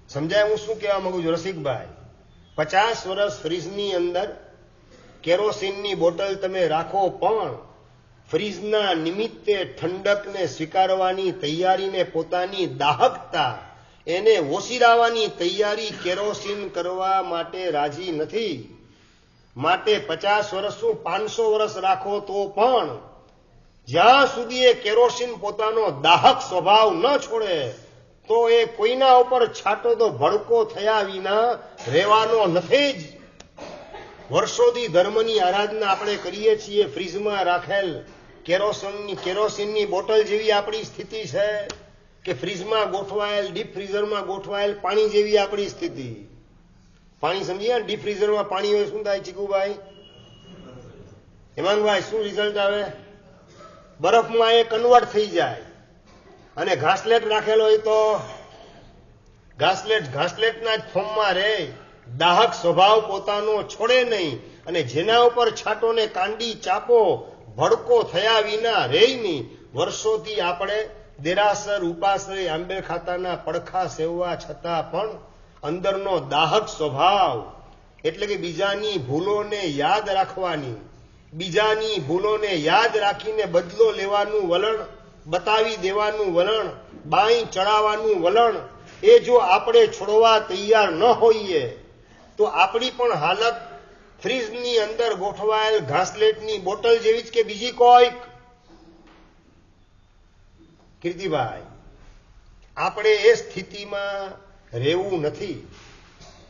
સમજાય હું શું કહેવા માંગુ છું રસિકભાઈ? 50 વર્ષ ફ્રીજની અંદર કેરોસીનની બોટલ તમે રાખો પણ ફ્રીજના નિમિત્તે ઠંડકને સ્વીકારવાની તૈયારીને, પોતાની દાહકતા એને ઓસીરાવાની તૈયારી કેરોસીન કરવા માટે રાજી નથી. માટે 50 વર્ષ શું 500 વર્ષ રાખો તો પણ જ્યાં સુધી એ કેરોસીન પોતાનો દાહક સ્વભાવ ન છોડે તો એ કોઈના ઉપર છાંટો તો ભડકો થયા વિના રહેવાનો નથી જ. વર્ષોથી ધર્મની આરાધના આપણે કરીએ છીએ. ફ્રીજમાં રાખેલ કેરોસીનની બોટલ જેવી આપણી સ્થિતિ છે કે ફ્રીજમાં ગોઠવાયેલ, ડીપ ફ્રીઝરમાં ગોઠવાયેલ પાણી જેવી આપણી સ્થિતિ? પાણી સમજીએ? ડીપ ફ્રીઝરમાં પાણી હોય શું થાય ચીકુભાઈ? હેમાંગભાઈ, શું રિઝલ્ટ આવે? બરફમાં એ કન્વર્ટ થઈ જાય. અને ઘાસલેટ રાખેલો હોય તો ઘાસલેટના જ ફોર્મમાં રહે. દાહક સ્વભાવ પોતાનો છોડે નહીં અને જેના ઉપર છાંટો ને કાંડી ચાપો ભડકો થયા વિના રહે નહીં. વર્ષોથી આપણે દેરાસર, ઉપાશ્રય, આંબેલ ખાતાના પડખા સેવવા છતાં પણ અંદરનો દાહક સ્વભાવ એટલે કે બીજાની ભૂલોને યાદ રાખવાની, બીજાની ભૂલોને યાદ રાખીને બદલો લેવાનું વલણ, બતાવી દેવાનું વલણ, બાઈ ચડાવવાનું વલણ, એ જો આપણે છોડવા તૈયાર ન હોઈએ તો આપણી પણ હાલત ફ્રીજની અંદર ગોઠવાયેલ ઘાસલેટની બોટલ જેવી જ કે બીજી કોઈક. કીર્તિભાઈ, આપણે એ સ્થિતિમાં રહેવું નથી.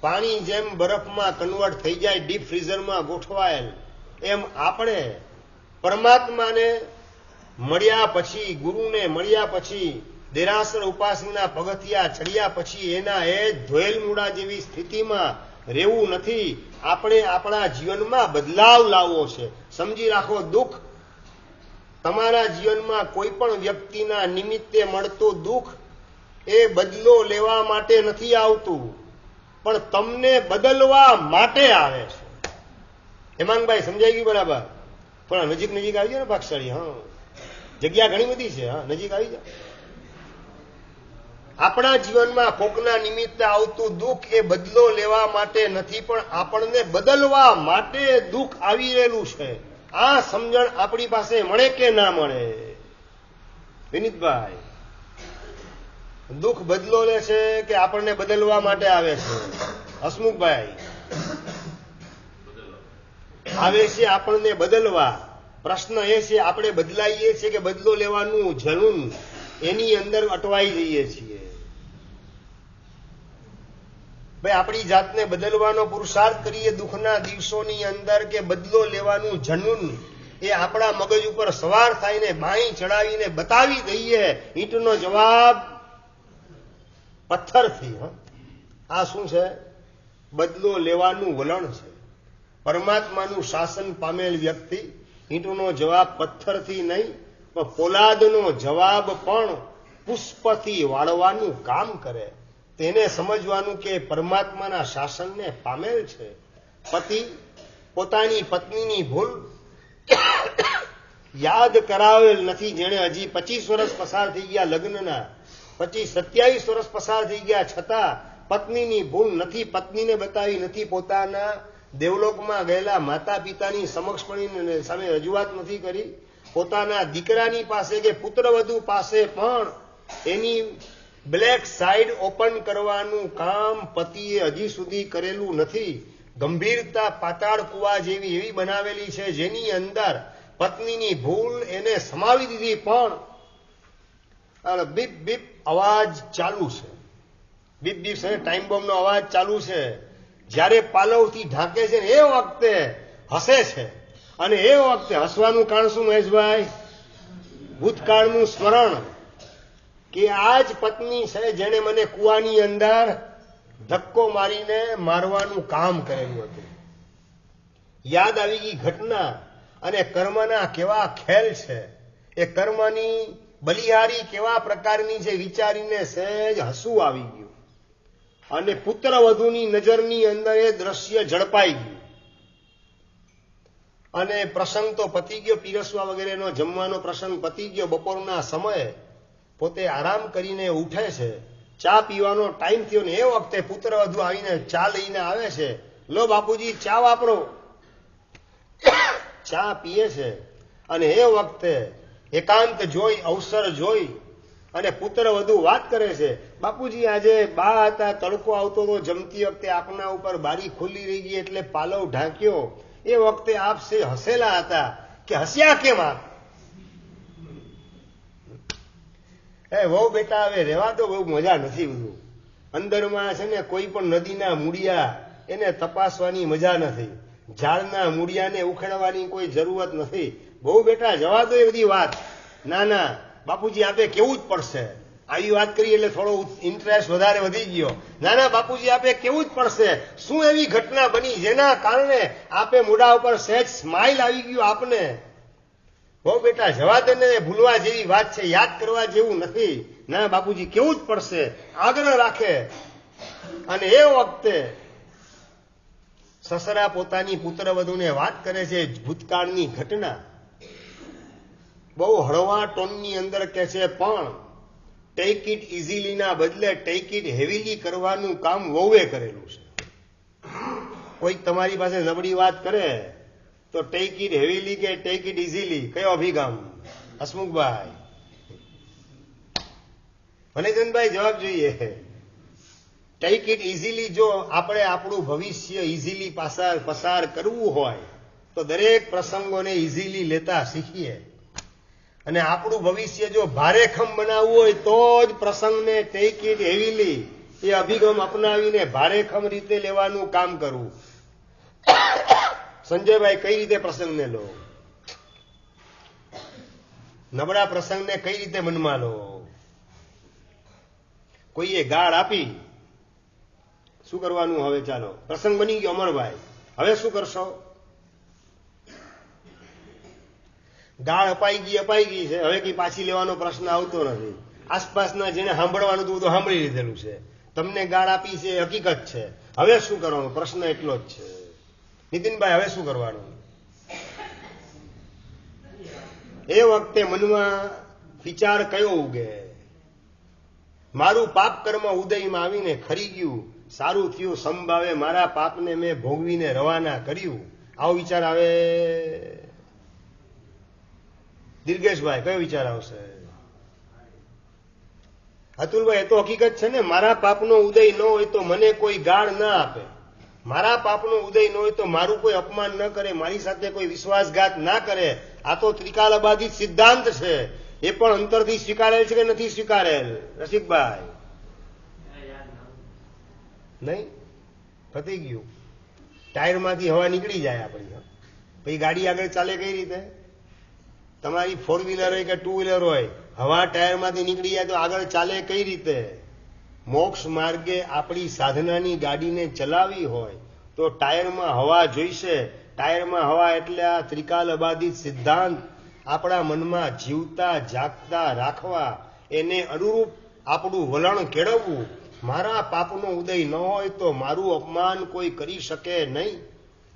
પાણી જેમ બરફમાં કન્વર્ટ થઈ જાય, ડીપ ફ્રીઝરમાં ગોઠવાયેલ, એમ આપણે પરમાત્માને મળ્યા પછી, ગુરુને મળ્યા પછી, દેરાસર ઉપાસના પગથિયા ચડ્યા પછી એના એ ધોયેલ મૂળા જેવી સ્થિતિમાં રહેવું નથી. આપણે આપણા જીવનમાં બદલાવ લાવવો છે. સમજી રાખો, દુઃખ તમારા જીવનમાં કોઈ પણ વ્યક્તિના નિમિત્તે મળતું દુઃખ એ બદલો લેવા માટે નથી આવતું, પણ તમને બદલવા માટે આવે છે. હેમાંગભાઈ, સમજાઈ ગયું બરાબર? થોડા નજીક નજીક આવી જાય ને ભાગશાળી. હા, જગ્યા ઘણી બધી છે. હા, નજીક આવી જાય. આપણા જીવનમાં કોકના નિમિત્તે આવતું દુઃખ એ બદલો લેવા માટે નથી, પણ આપણને બદલવા માટે દુઃખ આવી રહેલું છે. આ સમજણ આપણી પાસે મળે કે ના મળે? વિનીતભાઈ, દુઃખ બદલો લે છે કે આપણને બદલવા માટે આવે છે? હસમુખભાઈ, આવે છે આપણને બદલવા. પ્રશ્ન એ છે, આપણે બદલાઈએ છીએ કે બદલો લેવાનું જનૂન એની અંદર અટવાઈ જઈએ છીએ? ભાઈ, આપણી જાતને બદલવાનો પુરુષાર્થ કરીએ દુઃખના દિવસોની અંદર કે બદલો લેવાનું જનૂન એ આપણા મગજ ઉપર સવાર થાયને બાઈ ચડાવીને બતાવી દઈએ? ઈંટનો જવાબ પથ્થરથી. આ શું છે? બદલો લેવાનું વલણ છે. પરમાત્માનું શાસન પામેલ વ્યક્તિ ઈંટનો જવાબ પથ્થરથી નહીં, પણ પોલાદનો જવાબ પણ પુષ્પથી વાળવાનું કામ કરે. તેને સમજવાનું કે પરમાત્માના શાસનને પામેલ છે. પતિ પોતાની પત્નીની ભૂલ યાદ કરાવેલ નથી. જેણે હજી 25 વર્ષ પસાર થઈ ગયા લગ્નના, 27 વર્ષ પસાર થઈ ગયા, છતાં પત્નીની ભૂલ નથી પત્નીને બતાવી, નથી પોતાના દેવલોકમાં ગયેલા માતા પિતાની સમક્ષ પણ સામે રજૂઆત નથી કરી, પોતાના દીકરાની પાસે કે પુત્રવધુ પાસે પણ એની બ્લેક સાઇડ ઓપન કરવાનું કામ પતિએ હજી સુધી કરેલું નથી. ગંભીરતા પાતાળ કુવા જેવી એવી બનાવેલી છે, જેની અંદર પત્નીની ભૂલ એને સમાવી દીધી, પણ બીપ બીપ અવાજ ચાલુ છે. બીપ બીપ છે, ટાઈમ બોમ્બનો અવાજ ચાલુ છે. જ્યારે પાલવથી ઢાંકે છે ને એ વખતે હસે છે, અને એ વખતે હસવાનું કારણ શું મહેશભાઈ? ભૂતકાળનું સ્મરણ, કે આ જ પત્ની છે જેણે મને કુવાની અંદર ધક્કો મારીને મારવાનું કામ કરેલું હતું. યાદ આવી ગઈ ઘટના, અને કર્મના કેવા ખેલ છે, એ કર્મની બલિહારી કેવા પ્રકારની છે, વિચારીને સહેજ હસવું આવી ગયું. અને પુત્રવધુની નજરની અંદર એ દ્રશ્ય ઝડપાઈ ગયું. અને પ્રસંગ તો પતી ગયો, પીરસવા વગેરેનો જમવાનો પ્રસંગ પતી ગયો. બપોરના સમયે પોતે આરામ કરીને ઉઠે છે, ચા પીવાનો ટાઈમ થયો ને એ વખતે પુત્રવધુ આવીને ચા લઈને આવે છે. લો બાપુજી, ચા વાપરો. ચા પીએ છે, અને એ વખતે એકાંત જોઈ, અવસર જોઈ અને પુત્રવધુ વાત કરે છે, બાપુજી આજે બા હતા, તડકો આવતો તો, જમતી વખતે આપના ઉપર બારી ખુલ્લી રહી ગઈ એટલે પાલવ ઢાંક્યો. એ વખતે આપ સે હસેલા હતા, કે હસ્યા કેમ આપ? વહુ બેટા, હવે રહેવા તો બહુ મજા નથી. બધું અંદરમાં છે ને, કોઈ પણ નદીના મૂળિયા એને તપાસવાની મજા નથી, ઝાડના મૂળિયાને ઉખેડવાની કોઈ જરૂરત નથી. બહુ બેટા, જવા દો એ બધી વાત. ના ના બાપુજી, આપે કેવું જ પડશે. આવી વાત કરી એટલે થોડો ઇન્ટરેસ્ટ વધારે વધી ગયો. ના ના બાપુજી, આપે કેવું જ પડશે. શું એવી ઘટના બની જેના કારણે આપે મોઢા ઉપર સહેજ સ્માઇલ આવી ગયું આપને? બહુ બેટા, જવા દે ને, ભૂલવા જેવી વાત છે, યાદ કરવા જેવું નથી. ના બાપુજી, કેવું જ પડશે, આગ્રહ રાખે. અને એ વખતે સસરા પોતાની પુત્રવધુને વાત કરે છે ભૂતકાળની ઘટના. બહુ હળવા ટોનની અંદર કહે છે, પણ ટેક ઇટ ઇઝીલી ના બદલે ટેક ઇટ હેવીલી કરવાનું કામ વહુએ કરેલું છે. કોઈક તમારી પાસે નબળી વાત કરે તો ટેક ઇટ હેવીલી કે ટેક ઇટ ઇઝીલી, કયો અભિગમ? હસમુખભાઈ, મનેચંદભાઈ જવાબ જોઈએ. ટેક ઇટ ઇઝીલી, જો આપણે આપણું ભવિષ્ય ઇઝીલી પસાર કરવું હોય તો દરેક પ્રસંગોને ઇઝીલી લેતા શીખીએ, અને આપણું ભવિષ્ય જો ભારેખમ બનાવવું હોય તો જ પ્રસંગને ટેક ઇટ હેવીલી એ અભિગમ અપનાવીને ભારેખમ રીતે લેવાનું કામ કરવું. સંજયભાઈ, કઈ રીતે પ્રસંગને લો? નબળા પ્રસંગને કઈ રીતે મનમાં લો? કોઈએ ગાળ આપી, શું કરવાનું હવે? ચાલો, પ્રસંગ બની ગયો અમરભાઈ, હવે શું કરશો? ગાળ અપાઈ ગઈ છે, હવે કઈ પાછી લેવાનો પ્રશ્ન આવતો નથી. આસપાસના જેને સાંભળવાનું હતું તો સાંભળી લીધેલું છે, તમને ગાળ આપી છે હકીકત છે, હવે શું કરવાનું? પ્રશ્ન એટલો જ છે. નીતિનભાઈ, હવે શું કરવાનું? એ વખતે મનમાં વિચાર કયો ઉગે? મારું પાપ કર્મ ઉદયમાં આવીને ખરી ગયું, સારું થયું સંભાવે મારા પાપને મેં ભોગવીને રવાના કર્યું, આવો વિચાર આવે? દિર્ગેશભાઈ, કયો વિચાર આવશે? અતુલભાઈ, એ તો હકીકત છે ને, મારા પાપનો ઉદય ન હોય તો મને કોઈ ગાળ ના આપે, મારા પાપનો ઉદય ન હોય તો મારું કોઈ અપમાન ન કરે, મારી સાથે કોઈ વિશ્વાસઘાત ના કરે. આ તો ત્રિકાલબાધિત સિદ્ધાંત છે. એ પણ અંતરથી સ્વીકારેલ છે કે નથી સ્વીકારેલ? રસિકભાઈ, નહીં? પતી ગયું. ટાયરમાંથી હવા નીકળી જાય આપણી, પછી ગાડી આગળ ચાલે કઈ રીતે? તમારી 4 વ્હીલર હોય કે 2 વ્હીલર હોય, હવા ટાયરમાંથી નીકળી જાય તો આગળ ચાલે કઈ રીતે? મોક્ષ માર્ગે આપણી સાધનાની ગાડીને ચલાવી હોય તો ટાયરમાં હવા જોઈશે. ટાયરમાં હવા એટલે આ ત્રિકાલ અબાધિત સિદ્ધાંત આપણા મનમાં જીવતા જાગતા રાખવા, એને અનુરૂપ આપણું વલણ કેળવવું. મારા પાપનો ઉદય ન હોય તો મારું અપમાન કોઈ કરી શકે નહીં.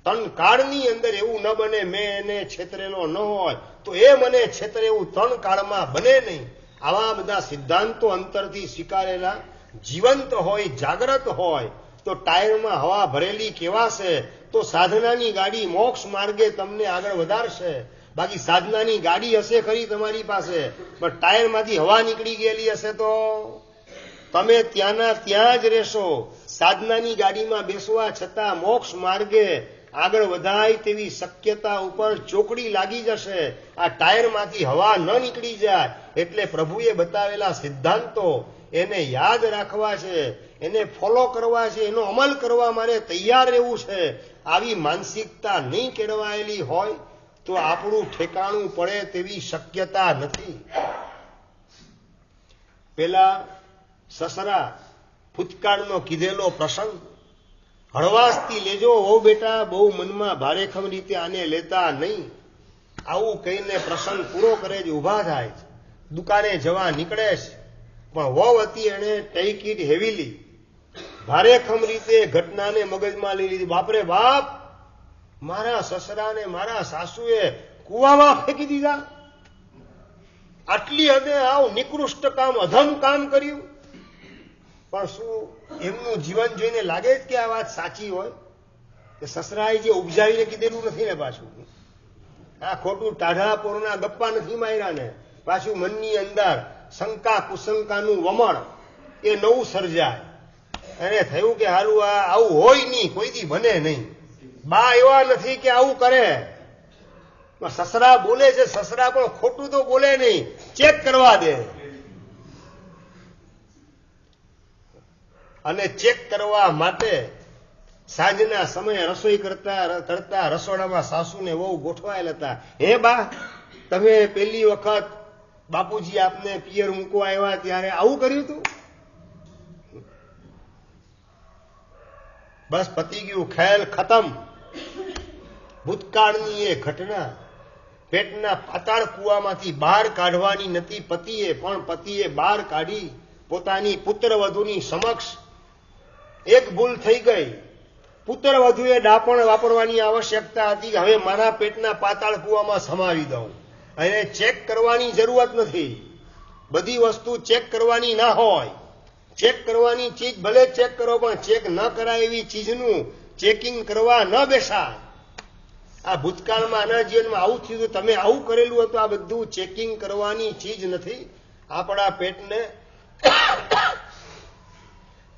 તન કાળની અંદર એવું ન બને મેં એને છેતરેલો ન હોય તો એ મને છેતરે એવું તન કાળમાં બને નહીં. આવા બધા સિદ્ધાંતો અંતરથી સ્વીકારેલા જીવંત હોય, જાગ્રત હોય તો ટાયરમાં હવા ભરેલી કેવાશે તો સાધનાની ગાડી મોક્ષ માર્ગે તમને આગળ વધારશે. બાકી સાધનાની ગાડી હશે ખરી તમારી પાસે, પણ ટાયરમાંથી હવા નીકળી ગયેલી હશે તો તમે ત્યાંના ત્યાં જ રહેશો. સાધનાની ગાડીમાં બેસવા છતાં મોક્ષ માર્ગે આગળ વધાય તેવી શક્યતા ઉપર ચોકડી લાગી જશે. આ ટાયરમાંથી હવા ન નીકળી જાય એટલે પ્રભુએ બતાવેલા સિદ્ધાંતો એને યાદ રાખવા છે, એને ફોલો કરવા છે, એનો અમલ કરવા મારે તૈયાર રહેવું છે. આવી માનસિકતા નહીં કેળવાયેલી હોય તો આપણું ઠેકાણું પડે તેવી શક્યતા નથી. પેલા સસરા ભૂતકાળનો કીધેલો પ્રસંગ હળવાશથી લેજો હો બેટા, બહુ મનમાં ભારેખમ રીતે આને લેતા નહીં. આવું કહીને પ્રસંગ પૂરો કરે જ ઉભા થાય છે, દુકાને જવા નીકળે છે. પણ વહુ હતી એને ટેક ઇટ હેવીલી, ભારેખમ રીતે ઘટનાને મગજમાં લઈ લીધી. બાપરે બાપ, મારા સસરાને મારા સાસુએ કુવામાં ફેંકી દીધા, આટલી હદે આવ નિકૃષ્ટ કામ, અધમ કામ કર્યું. પણ શું એમનું જીવન જોઈને લાગે જ કે આ વાત સાચી હોય? કે સસરાએ જે ઉપજાવીને કીધેલું નથી ને, પાછું આ ખોટું ટાઢાપોરના ગપ્પા નથી માર્યા ને, પાછું મનની અંદર શંકા કુશંકાનું વમળ એ નવું સર્જાય. એને થયું કે હારું આ આવું હોય નહીં, કોઈથી બને નહીં. બા એવા નથી કે આવું કરે. સસરા બોલે છે, સસરા પણ ખોટું તો બોલે નહીં, ચેક કરવા દે. અને ચેક કરવા માટે સાંજના સમયે રસોઈ કરતા રસોડામાં સાસુને વહુ ગોઠવાયેલ હતા. હે બા, તમે પેલી વખત બાપુજી આપને પિયર મૂકવા આવ્યા ત્યારે આવું કર્યું હતું? બસ પતી ગયું, ખેલ ખતમ. ભૂતકાળની એ ઘટના પેટના પાતાળ કુવામાંથી બહાર કાઢવાની નથી પતિએ, પણ પતિએ બહાર કાઢી પોતાની પુત્રવધુની સમક્ષ. એક ભૂલ થઈ ગઈ, પુત્રવધુએ ડાપણ વાપરવાની આવશ્યકતા હતી. હવે મારા પેટના પાતાળ કુવામાં સમાવી દઉં, અને ચેક કરવાની જરૂરત નથી. બધી વસ્તુ ચેક કરવાની ના હોય. ચેક કરવાની ચીજ ભલે ચેક કરો, પણ ચેક ન કરાય એવી ચીજનું ચેકિંગ કરવા ન બેસાય. આ ભૂતકાળમાં આના જીવનમાં આવું થયું, તમે આવું કરેલું હતું. આ બધું ચેકિંગ કરવાની ચીજ નથી. આપણા પેટને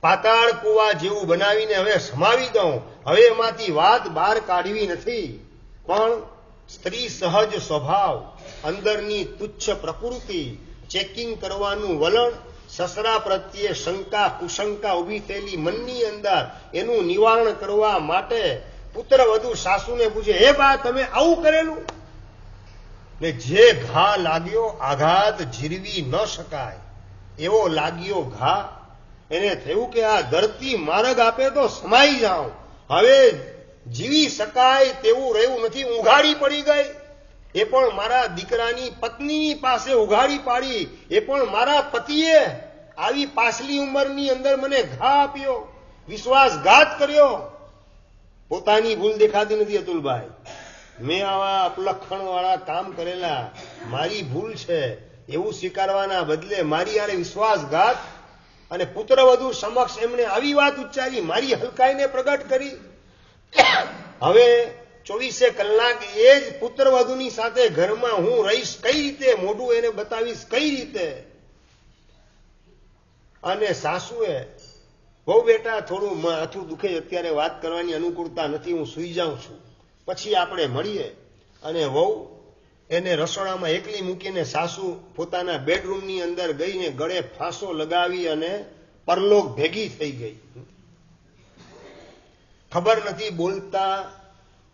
પાતાળ કુવા જેવું બનાવીને હવે સમાવી દઉં. હવે એમાંથી વાત બહાર કાઢવી નથી, પણ સ્ત્રી સહજ સ્વભાવ, અંદરની તુચ્છ પ્રકૃતિ, ચેકિંગ કરવાનું વલણ, સસરા પ્રત્યે શંકા કુશંકા ઉભી થયેલી મનની અંદર એનું નિવારણ કરવા માટે પુત્ર વધુ સાસુને પૂછે, હે બા તમે આવું કરેલું? ને જે ઘા લાગ્યો, આઘાત જીરવી ન શકાય એવો લાગ્યો ઘા. એને થયું કે આ ધરતી માર્ગ આપે તો સમાઈ જાઉં, હવે જીવી શકાય તેવું રહ્યું નથી. ઉઘાડી પડી ગઈ. એ પણ મારા દીકરાની પત્નીની પાસે ઉઘાડી પાડી. એ પણ મારા પતિએ આવી પાછલી ઉંમરની અંદર મને ઘા આપ્યો, વિશ્વાસઘાત કર્યો. પોતાની ભૂલ દેખાતી નથી અતુલભાઈ. મેં આવા અપલખણ વાળા કામ કરેલા, મારી ભૂલ છે એવું સ્વીકારવાના બદલે મારી આને વિશ્વાસઘાત અને પુત્રવધુ સમક્ષ એમણે આવી વાત ઉચ્ચારી, મારી હલકાઈને પ્રગટ કરી. હવે 24 કલાક એ જ પુત્રવધુની સાથે ઘરમાં હું રહીશ કઈ રીતે, મોઢું એને બતાવીશ કઈ રીતે? અને સાસુએ, બહુ બેટા થોડું માથું દુખે, અત્યારે વાત કરવાની અનુકૂળતા નથી, હું સૂઈ જાઉં છું, પછી આપણે મળીએ. અને વહુ એને રસોડામાં એકલી મૂકીને સાસુ પોતાના બેડરૂમની અંદર ગઈને ગળે ફાંસો લગાવી અને પરલોક ભેગી થઈ ગઈ. ખબર નથી બોલતા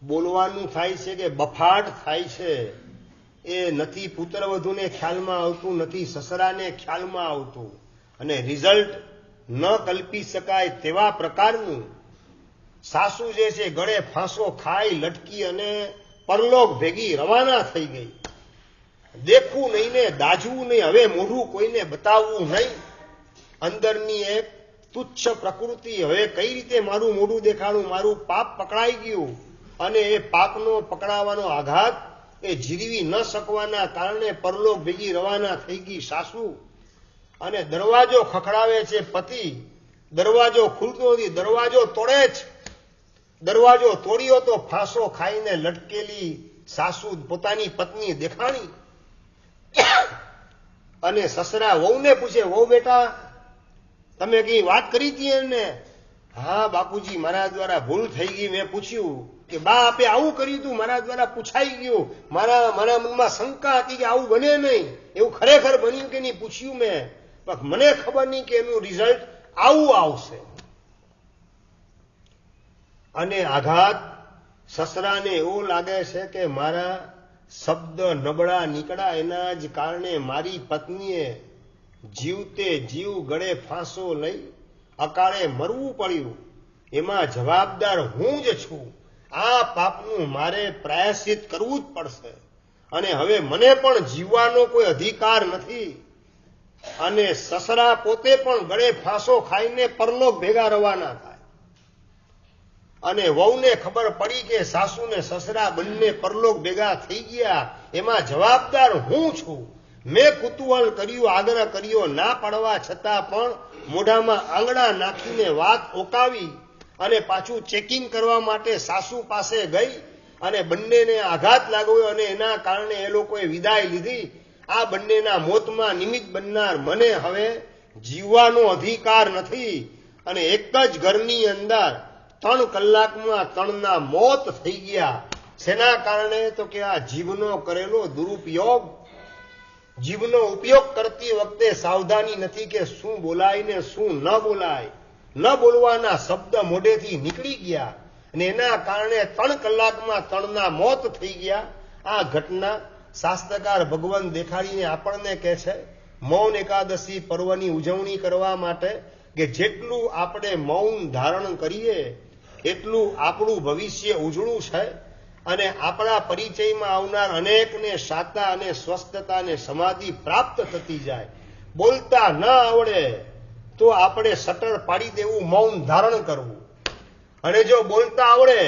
બોલવાનું થાય છે કે બફાટ થાય છે, એ નથી પુત્રવધુને ખ્યાલમાં આવતું, નથી સસરાને ખ્યાલમાં આવતું. અને રિઝલ્ટ ન કલ્પી શકાય તેવા પ્રકારનું સાસુ જે છે ગળે ફાંસો ખાઈ લટકી અને પરલોક ભેગી રવાના થઈ ગઈ. દેખવું નહીં ને દાજવું નહીં, હવે મોઢું કોઈને બતાવવું નહીં. અંદરની એક તુચ્છ પ્રકૃતિ, હવે કઈ રીતે મારું મોઢું દેખાડું? મારું પાપ પકડાઈ ગયું. અને એ પાપનો પકડાવાનો આઘાત એ જીરવી ન શકવાના કારણે પરલોક ભેગી રવાના થઈ ગઈ સાસુ. અને દરવાજો ખખડાવે છે પતિ, દરવાજો ખુલતો નથી, દરવાજો તોડે જ. દરવાજો તોડ્યો તો ફાંસો ખાઈને લટકેલી સાસુ પોતાની પત્ની દેખાણી. અને સસરા વહુને પૂછે, વહુ બેટા તમે કઈ વાત કરી હતી એમને? હા બાપુજી, મારા દ્વારા ભૂલ થઈ ગઈ. મેં પૂછ્યું કે બા આપે આવું કર્યું હતું, મારા દ્વારા પૂછાઈ ગયું. મારા મનમાં શંકા હતી કે આવું બને નહીં. એવું ખરેખર બન્યું કે નહીં પૂછ્યું મેં, પણ મને ખબર નહીં કે એનું રિઝલ્ટ આવું આવશે. અને આઘાત સસરાને એવું લાગે છે કે મારા શબ્દ નબળા નીકળ્યા, એના જ કારણે મારી પત્નીએ જીવતે જીવ ગળે ફાંસો લઈ અકાળે મરવું પડ્યું. એમાં જવાબદાર હું જ છું. આ પાપનું મારે પ્રાયશ્ચિત કરવું જ પડશે. અને હવે મને પણ જીવવાનો કોઈ અધિકાર નથી. અને સસરા પોતે પણ ગળે ફાંસો ખાઈને પરલોક ભેગા રવાના થાય. અને વહુને ખબર પડી કે સાસુ ને સસરા બંને પરલોક ભેગા થઈ ગયા, એમાં જવાબદાર હું છું. મેં કુતૂહલ કર્યું, આગ્રહ કર્યો, ના પાડવા છતાં પણ મોઢામાં આંગળા નાખીને વાત ઓકાવી અને પાછું ચેકિંગ કરવા માટે સાસુ પાસે ગઈ. અને બંનેને આઘાત લાગ્યો અને એના કારણે એ લોકોએ વિદાય લીધી. આ બંનેના મોતમાં નિમિત્ત બનનાર મને હવે જીવવાનો અધિકાર નથી. અને એક જ ઘરની અંદર 3 કલાકમાં 3ના મોત થઈ ગયા. શેના કારણે? તો કે આ જીવનો કરેલો દુરુપયોગ. જીવનો ઉપયોગ કરતી વખતે સાવધાની નથી કે શું બોલાય ને શું ન બોલાય. ન બોલવાના શબ્દ મોઢેથી નીકળી ગયા અને એના કારણે 3 કલાકમાં 3ના મોત થઈ ગયા. આ ઘટના શાસ્ત્રકાર ભગવાન દેખાડીને આપણને કહે છે મૌન એકાદશી પર્વની ઉજવણી કરવા માટે કે જેટલું આપણે મૌન ધારણ કરીએ એટલું આપણું ભવિષ્ય ઉજળું છે. અને આપણા પરિચયમાં આવનાર અનેકને શાતા અને સ્વસ્થતા અને સમાધિ પ્રાપ્ત થતી જાય. બોલતા ન આવડે તો આપણે શટર પાડી દેવું, મૌન ધારણ કરવું. અને જો બોલતા આવડે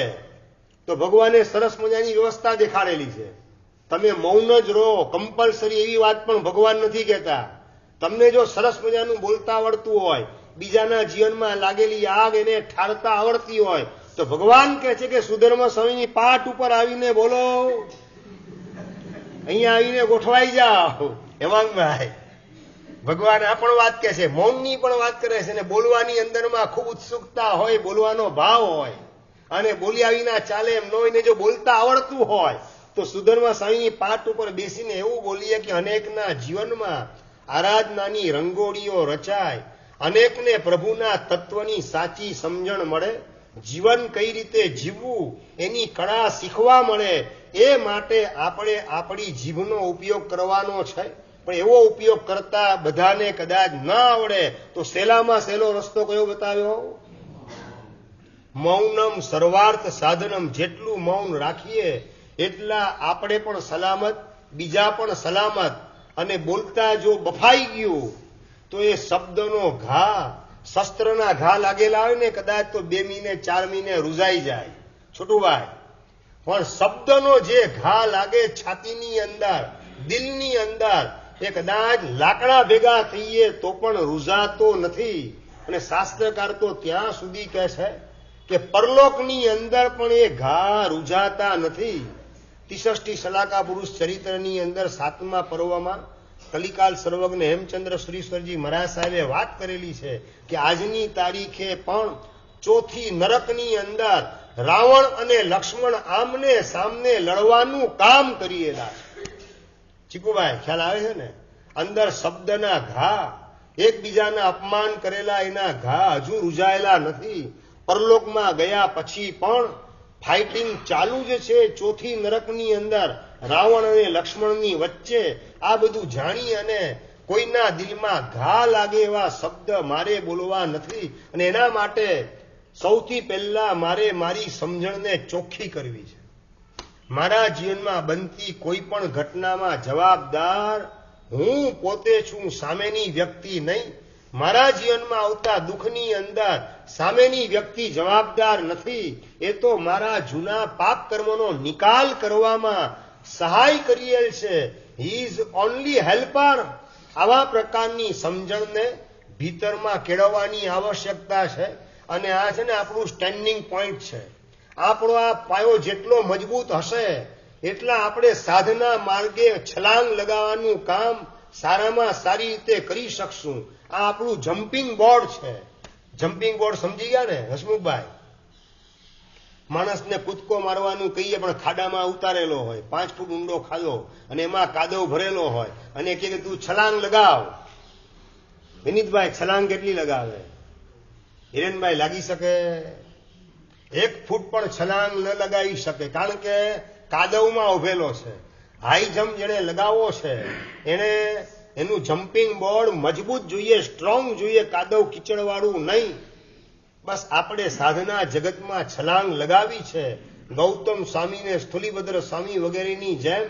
તો ભગવાને સરસ મજાની વ્યવસ્થા દેખાડેલી છે. તમે મૌન જ રહો, કમ્પલસરી એવી વાત પણ ભગવાન નથી કહેતા. તમને જો સરસ મજાનું બોલતા આવડતું હોય, બીજાના જીવનમાં લાગેલી આગ એને ઠારતા આવડતી હોય, તો તો ભગવાન કહે છે કે સુધર્મા સ્વામીની પાઠ ઉપર આવીને બોલો, અહીંયા આવીને ગોઠવાઈ જાઓ. હેમાંગભાઈ, ભગવાન આ પણ વાત કહે છે, મૌનની પણ વાત કરે છે, અને બોલવાની અંદરમાં ખૂબ ઉત્સુકતા હોય, બોલવાનો ભાવ હોય, અને બોલ્યા વિના ચાલે એમ ન હોય ને જો બોલતા આવડતું હોય તો સુધર્મા સ્વામીની પાઠ ઉપર બેસીને એવું બોલીએ કે અનેકના જીવનમાં આરાધનાની રંગોળીઓ રચાય, અનેકને પ્રભુના તત્વની સાચી સમજણ મળે, જીવન કઈ રીતે જીવવું એની કળા શીખવા મળે. એ માટે આપણે આપણી જીભનો ઉપયોગ કરવાનો છે, પણ એવો ઉપયોગ કરતા બધાને કદાચ ન આવડે તો સહેલામાં સહેલો રસ્તો કયો બતાવ્યો? મૌનમ સર્વાર્થ સાધનમ. જેટલું મૌન રાખીએ એટલા આપણે પણ સલામત, બીજા પણ સલામત. અને બોલતા જો બફાઈ ગયું તો એ શબ્દનો ઘા, શસ્ત્રના ઘા લાગેલા હોય ને કદાચ તો 2 મહિને 4 મહિને રૂઝાઈ જાય છોટુભાઈ, પણ શબ્દનો જે ઘા લાગે છાતીની અંદર, દિલની અંદર, એ કદાચ લાકડા ભેગા થઈએ તો પણ રૂઝાતો નથી. અને શાસ્ત્રકાર તો ત્યાં સુધી કહે છે કે પરલોકની અંદર પણ એ ઘા રૂઝાતા નથી. 63 શલાકા પુરુષ ચરિત્રની અંદર 7મા પર્વમાં કલિકાલ સર્વજ્ઞ હેમચંદ્ર શ્રીશ્વરજી મહારાજ સાહેબે વાત કરેલી છે કે આજની તારીખે પણ ચોથી નરકની અંદર રાવણ અને લક્ષ્મણ આમને સામને લડવાનું કામ કરીએલા છે. ચીકુભાઈ ખ્યાલ આવે છે ને? અંદર શબ્દના ઘા, એકબીજાના અપમાન કરેલા એના ઘા હજુ રૂઝાયેલા નથી. પરલોકમાં ગયા પછી પણ ફાઇટિંગ ચાલુ જ છે ચોથી નરકની અંદર રાવણ અને લક્ષ્મણની વચ્ચે. આ બધું જાણી અને કોઈના દિલમાં ઘા લાગે એવા શબ્દ મારે બોલવા નથી. અને એના માટે સૌથી પહેલા મારે મારી સમજણને ચોખ્ખી કરવી છે. મારા જીવનમાં બનતી કોઈ પણ ઘટનામાં જવાબદાર હું પોતે છું, સામેની વ્યક્તિ નહીં. મારા જીવનમાં આવતા દુઃખની અંદર સામેની વ્યક્તિ જવાબદાર નથી. એ તો મારા જૂના પાપ કર્મનો નિકાલ કરવામાં સહાય કરીએલ છે. He is only helper. આવા પ્રકારની સમજણને ભીતરમાં કેળવવાની આવશ્યકતા છે. અને આ છે ને આપણું સ્ટેન્ડિંગ પોઈન્ટ છે. આપણો આ પાયો જેટલો મજબૂત હશે એટલા આપણે સાધના માર્ગે છલાંગ લગાવવાનું કામ સારામાં સારી રીતે કરી શકશું. આ આપણું જમ્પિંગ બોર્ડ છે. જમ્પિંગ બોર્ડ સમજી ગયા ને હસમુખભાઈ? માણસને કૂદકો મારવાનું કહીએ પણ ખાડામાં ઉતારેલો હોય, 5 ફૂટ ઊંડો ખાડો, અને એમાં કાદવ ભરેલો હોય, અને કે તું છલાંગ લગાવ. વિનીતભાઈ છલાંગ કેટલી લગાવે? હિરેનભાઈ લાગી શકે? 1 ફૂટ પણ છલાંગ ન લગાવી શકે, કારણ કે કાદવમાં ઉભેલો છે. હાઈ જમ્પ જેને લગાવવો છે એને એનું જમ્પિંગ બોર્ડ મજબૂત જોઈએ, સ્ટ્રોંગ જોઈએ, કાદવ કીચડવાળું નહીં. બસ આપણે સાધના જગતમાં છલાંગ લગાવી છે. ગૌતમ સ્વામીને સ્થુલીભદ્ર સ્વામી વગેરેની જેમ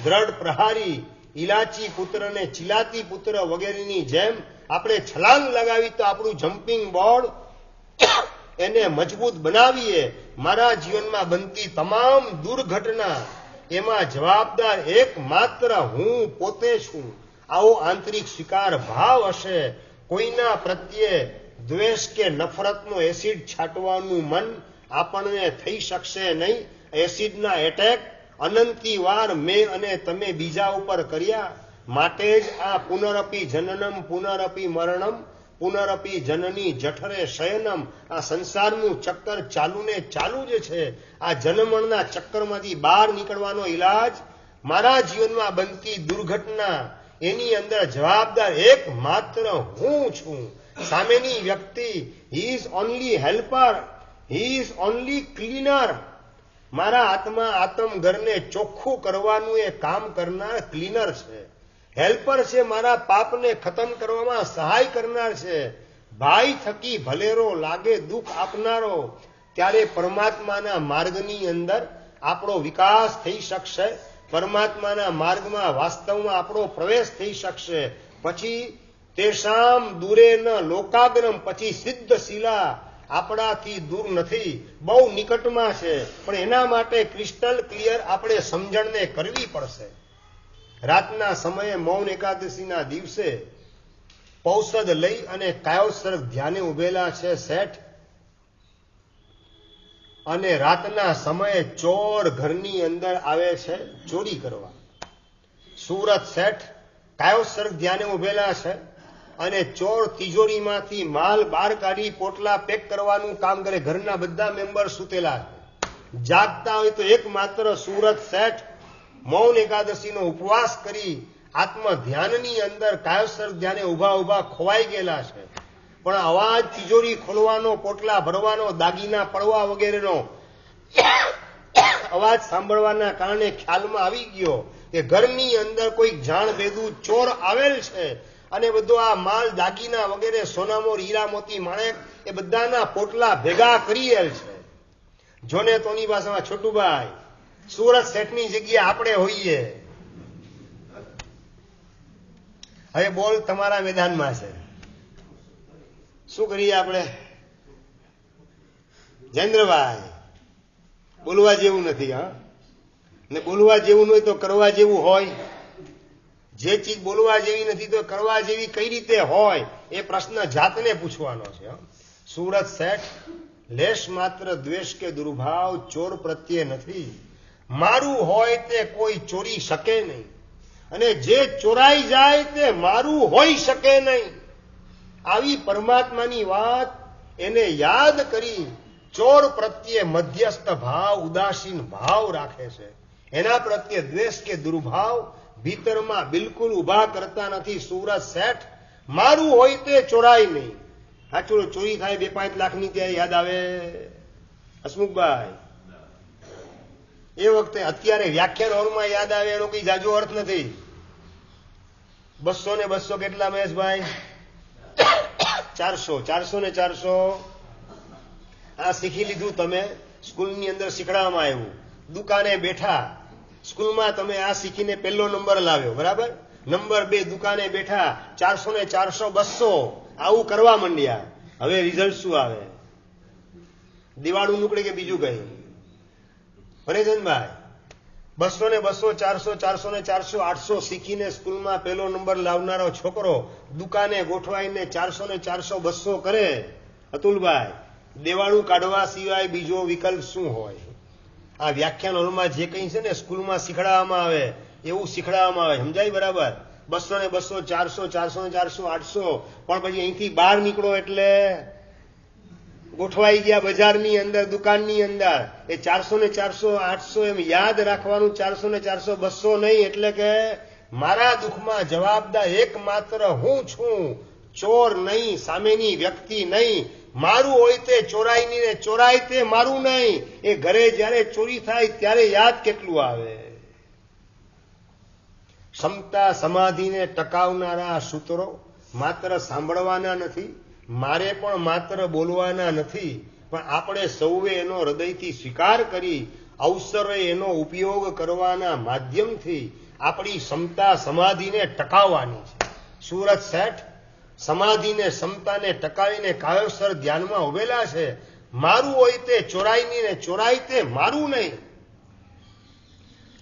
દ્રઢ પ્રહારી, ઇલાચી પુત્ર ને ચિલાતી પુત્ર વગેરેની જેમ આપણે છલાંગ લગાવી તો આપણું જમ્પિંગ બોર્ડ એને મજબૂત બનાવીએ. મારા જીવનમાં બનતી તમામ દુર્ઘટના એમાં જવાબદાર એકમાત્ર હું પોતે છું. આવો આંતરિક સ્વીકાર ભાવ હશે. કોઈના પ્રત્યે દ્વેષ કે નફરતનો એસિડ છાંટવાનું મન આપણને થઈ શકશે નહીં. એસિડના એટેક અનંતી વાર મેં અને તમે બીજા ઉપર કર્યા. માટે જ આ પુનરપી જનનમ પુનરપી મરણમ પુનરપી જનની જઠરે શયનમ, આ સંસારનું ચક્કર ચાલુ ને ચાલુ જ છે. આ જન્મણના ચક્કરમાંથી બહાર નીકળવાનો ઈલાજ મારા જીવનમાં બનતી દુર્ઘટના એની અંદર જવાબદાર એકમાત્ર હું છું. સામેની વ્યક્તિ he is only helper, he is only cleaner. મારા આત્મ ઘરને ચોખ્ખું કરવાનું એ કામ કરનાર ક્લીનર છે, હેલ્પર છે. મારા પાપને ખતમ કરવામાં સહાય કરનાર છે. ભાઈ થકી ભલેરો લાગે દુઃખ આપનારો. ત્યારે પરમાત્માના માર્ગની અંદર આપણો વિકાસ થઈ શકશે. પરમાત્માના માર્ગમાં વાસ્તવમાં આપણો પ્રવેશ થઈ શકશે. પછી તેષામ દૂરે ન લોકાગ્રમ, પછી સિદ્ધ શિલા આપણાથી દૂર નથી, બહુ નિકટમાં છે. પણ એના માટે ક્રિસ્ટલ ક્લિયર આપણે સમજણને કરવી પડશે. રાતના સમયે મૌન એકાદશીના દિવસે પૌષદ લઈ અને કાયોત્સર્ગ ધ્યાને ઉભેલા છે શેઠ. અને રાતના સમયે ચોર ઘરની અંદર આવે છે ચોરી કરવા. સુરત શેઠ કાયોસર ધ્યાને ઉભેલા છે અને ચોર તિજોરીમાંથી માલ બહાર કાઢી પોટલા પેક કરવાનું કામ કરે. ઘરના બધા મેમ્બર સૂતેલા છે. જાગતા હોય તો એકમાત્ર સુરત શેઠ મૌન એકાદશીનો ઉપવાસ કરી આત્મ ધ્યાનની અંદર કાયોસર ધ્યાને ઉભા ઉભા ખોવાઈ ગયેલા છે. પણ અવાજ તિજોરી ખોલવાનો, પોટલા ભરવાનો, દાગીના પડવા વગેરેનો અવાજ સાંભળવાના કારણે ખ્યાલમાં આવી ગયો કે ઘરની અંદર કોઈ જાણ ભેદું ચોર આવેલ છે અને બધો આ માલ, દાગીના વગેરે, સોનામોર, હીરા મોતી, માણેક એ બધાના પોટલા ભેગા કરીએલ છે. જોને તોની ભાષામાં છોટુભાઈ, સુરત શેઠની જગ્યાએ આપણે હોઈએ. હવે બોલ તમારા મેદાનમાં છે, શું કરીએ આપણે? જયેન્દ્રભાઈ, બોલવા જેવું નથી. હા, ને બોલવા જેવું હોય તો કરવા જેવું હોય. જે ચીજ બોલવા જેવી નથી તો કરવા જેવી કઈ રીતે હોય એ પ્રશ્ન જાતને પૂછવાનો છે. સુરત શેઠ લેશ માત્ર દ્વેષ કે દુર્ભાવ ચોર પ્રત્યે નથી. મારું હોય તે કોઈ ચોરી શકે નહીં અને જે ચોરાઈ જાય તે મારું હોઈ શકે નહીં. આવી પરમાત્માની વાત એને યાદ કરી ચોર પ્રત્યે મધ્યસ્થ ભાવ, ઉદાસીન ભાવ રાખે છે. એના પ્રત્યે દ્વેષ કે દુર્ભાવ ભીતરમાં બિલકુલ ઉભા કરતા નથી. સુરત શેઠ મારું હોય તે ચોરાય નહીં. સાચું, ચોરી થાય 2-5 લાખની ત્યાં યાદ આવે હસમુખભાઈ? એ વખતે અત્યારે વ્યાખ્યાન હોલમાં યાદ આવે એનો કઈ જાજો અર્થ નથી. 200 ને 200 કેટલા મહેશભાઈ? 400. 400 ને 400 આ શીખી લીધું તમે. સ્કૂલની અંદર શીખડાવવામાં આવ્યું. દુકાને બેઠા, સ્કૂલમાં તમે આ શીખીને પહેલો નંબર લાવ્યો, બરાબર? નંબર 2 દુકાને બેઠા, 400 ને 400 200 આવું કરવા માંડ્યા. હવે રિઝલ્ટ શું આવે? દિવાળું નીકળે કે બીજું કઈ? હરેજનભાઈ, 200 ને 200 400, 400 ને 400 800 શીખીને સ્કૂલમાં પહેલો નંબર લાવનારો છોકરો દુકાને ગોઠવાઈને 400 ને 400 200 કરે. અતુલભાઈ, દેવાળું કાઢવા સિવાય બીજો વિકલ્પ શું હોય? આ વ્યાખ્યાન હોલમાં જે કંઈ છે ને સ્કૂલમાં શીખડાવવામાં આવે એવું શીખડાવવામાં આવે. સમજાય બરાબર? 200 ને 200 400, 400 ને 400 800. પણ પછી અહીંથી બહાર નીકળો એટલે ગોઠવાઈ ગયા બજારની અંદર, દુકાનની અંદર. એ 400 ને 400 800 એમ યાદ રાખવાનું. 400 ને 400 200 નહીં. એટલે કે મારા દુઃખમાં જવાબદાર એકમાત્ર હું છું, ચોર નહીં, સામેની વ્યક્તિ નહીં. મારું હોય તે ચોરાય નહીં ને ચોરાય તે મારું નહીં. એ ઘરે જયારે ચોરી થાય ત્યારે યાદ કેટલું આવે. ક્ષમતા સમાધિને ટકાવનારા સૂત્રો માત્ર સાંભળવાના નથી, મારે પણ માત્ર બોલવાના નથી, પણ આપણે સૌએ એનો હૃદયથી સ્વીકાર કરી અવસરે એનો ઉપયોગ કરવાના માધ્યમથી આપણી ક્ષમતા સમાધિને ટકાવવાની છે. સુરત શેઠ સમાધિને, ક્ષમતાને ટકાવીને કાયોસર ધ્યાનમાં ઉભેલા છે. મારું હોય તે ચોરાય નહીં ને ચોરાય તે મારું નહીં.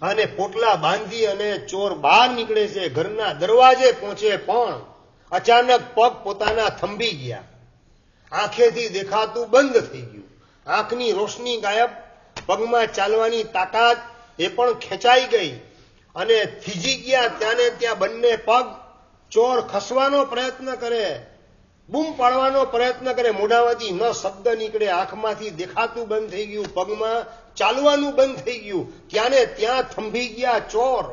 અને પોટલા બાંધી અને ચોર બહાર નીકળે છે. ઘરના દરવાજે પહોંચે પણ અચાનક પગ પોતાના થંભી ગયા. આંખેથી દેખાતું બંધ થઈ ગયું. આંખની રોશની ગાયબ, પગમાં ચાલવાની તાકાત એ પણ ખેંચાઈ ગઈ અને થીજી ગયા. ત્યાંને ત્યાં બંને પગ. ચોર ખસવાનો પ્રયત્ન કરે, બૂમ પાડવાનો પ્રયત્ન કરે, મોઢામાંથી ન શબ્દ નીકળે. આંખમાંથી દેખાતું બંધ થઈ ગયું, પગમાં ચાલવાનું બંધ થઈ ગયું. ત્યાંને ત્યાં થંભી ગયા ચોર.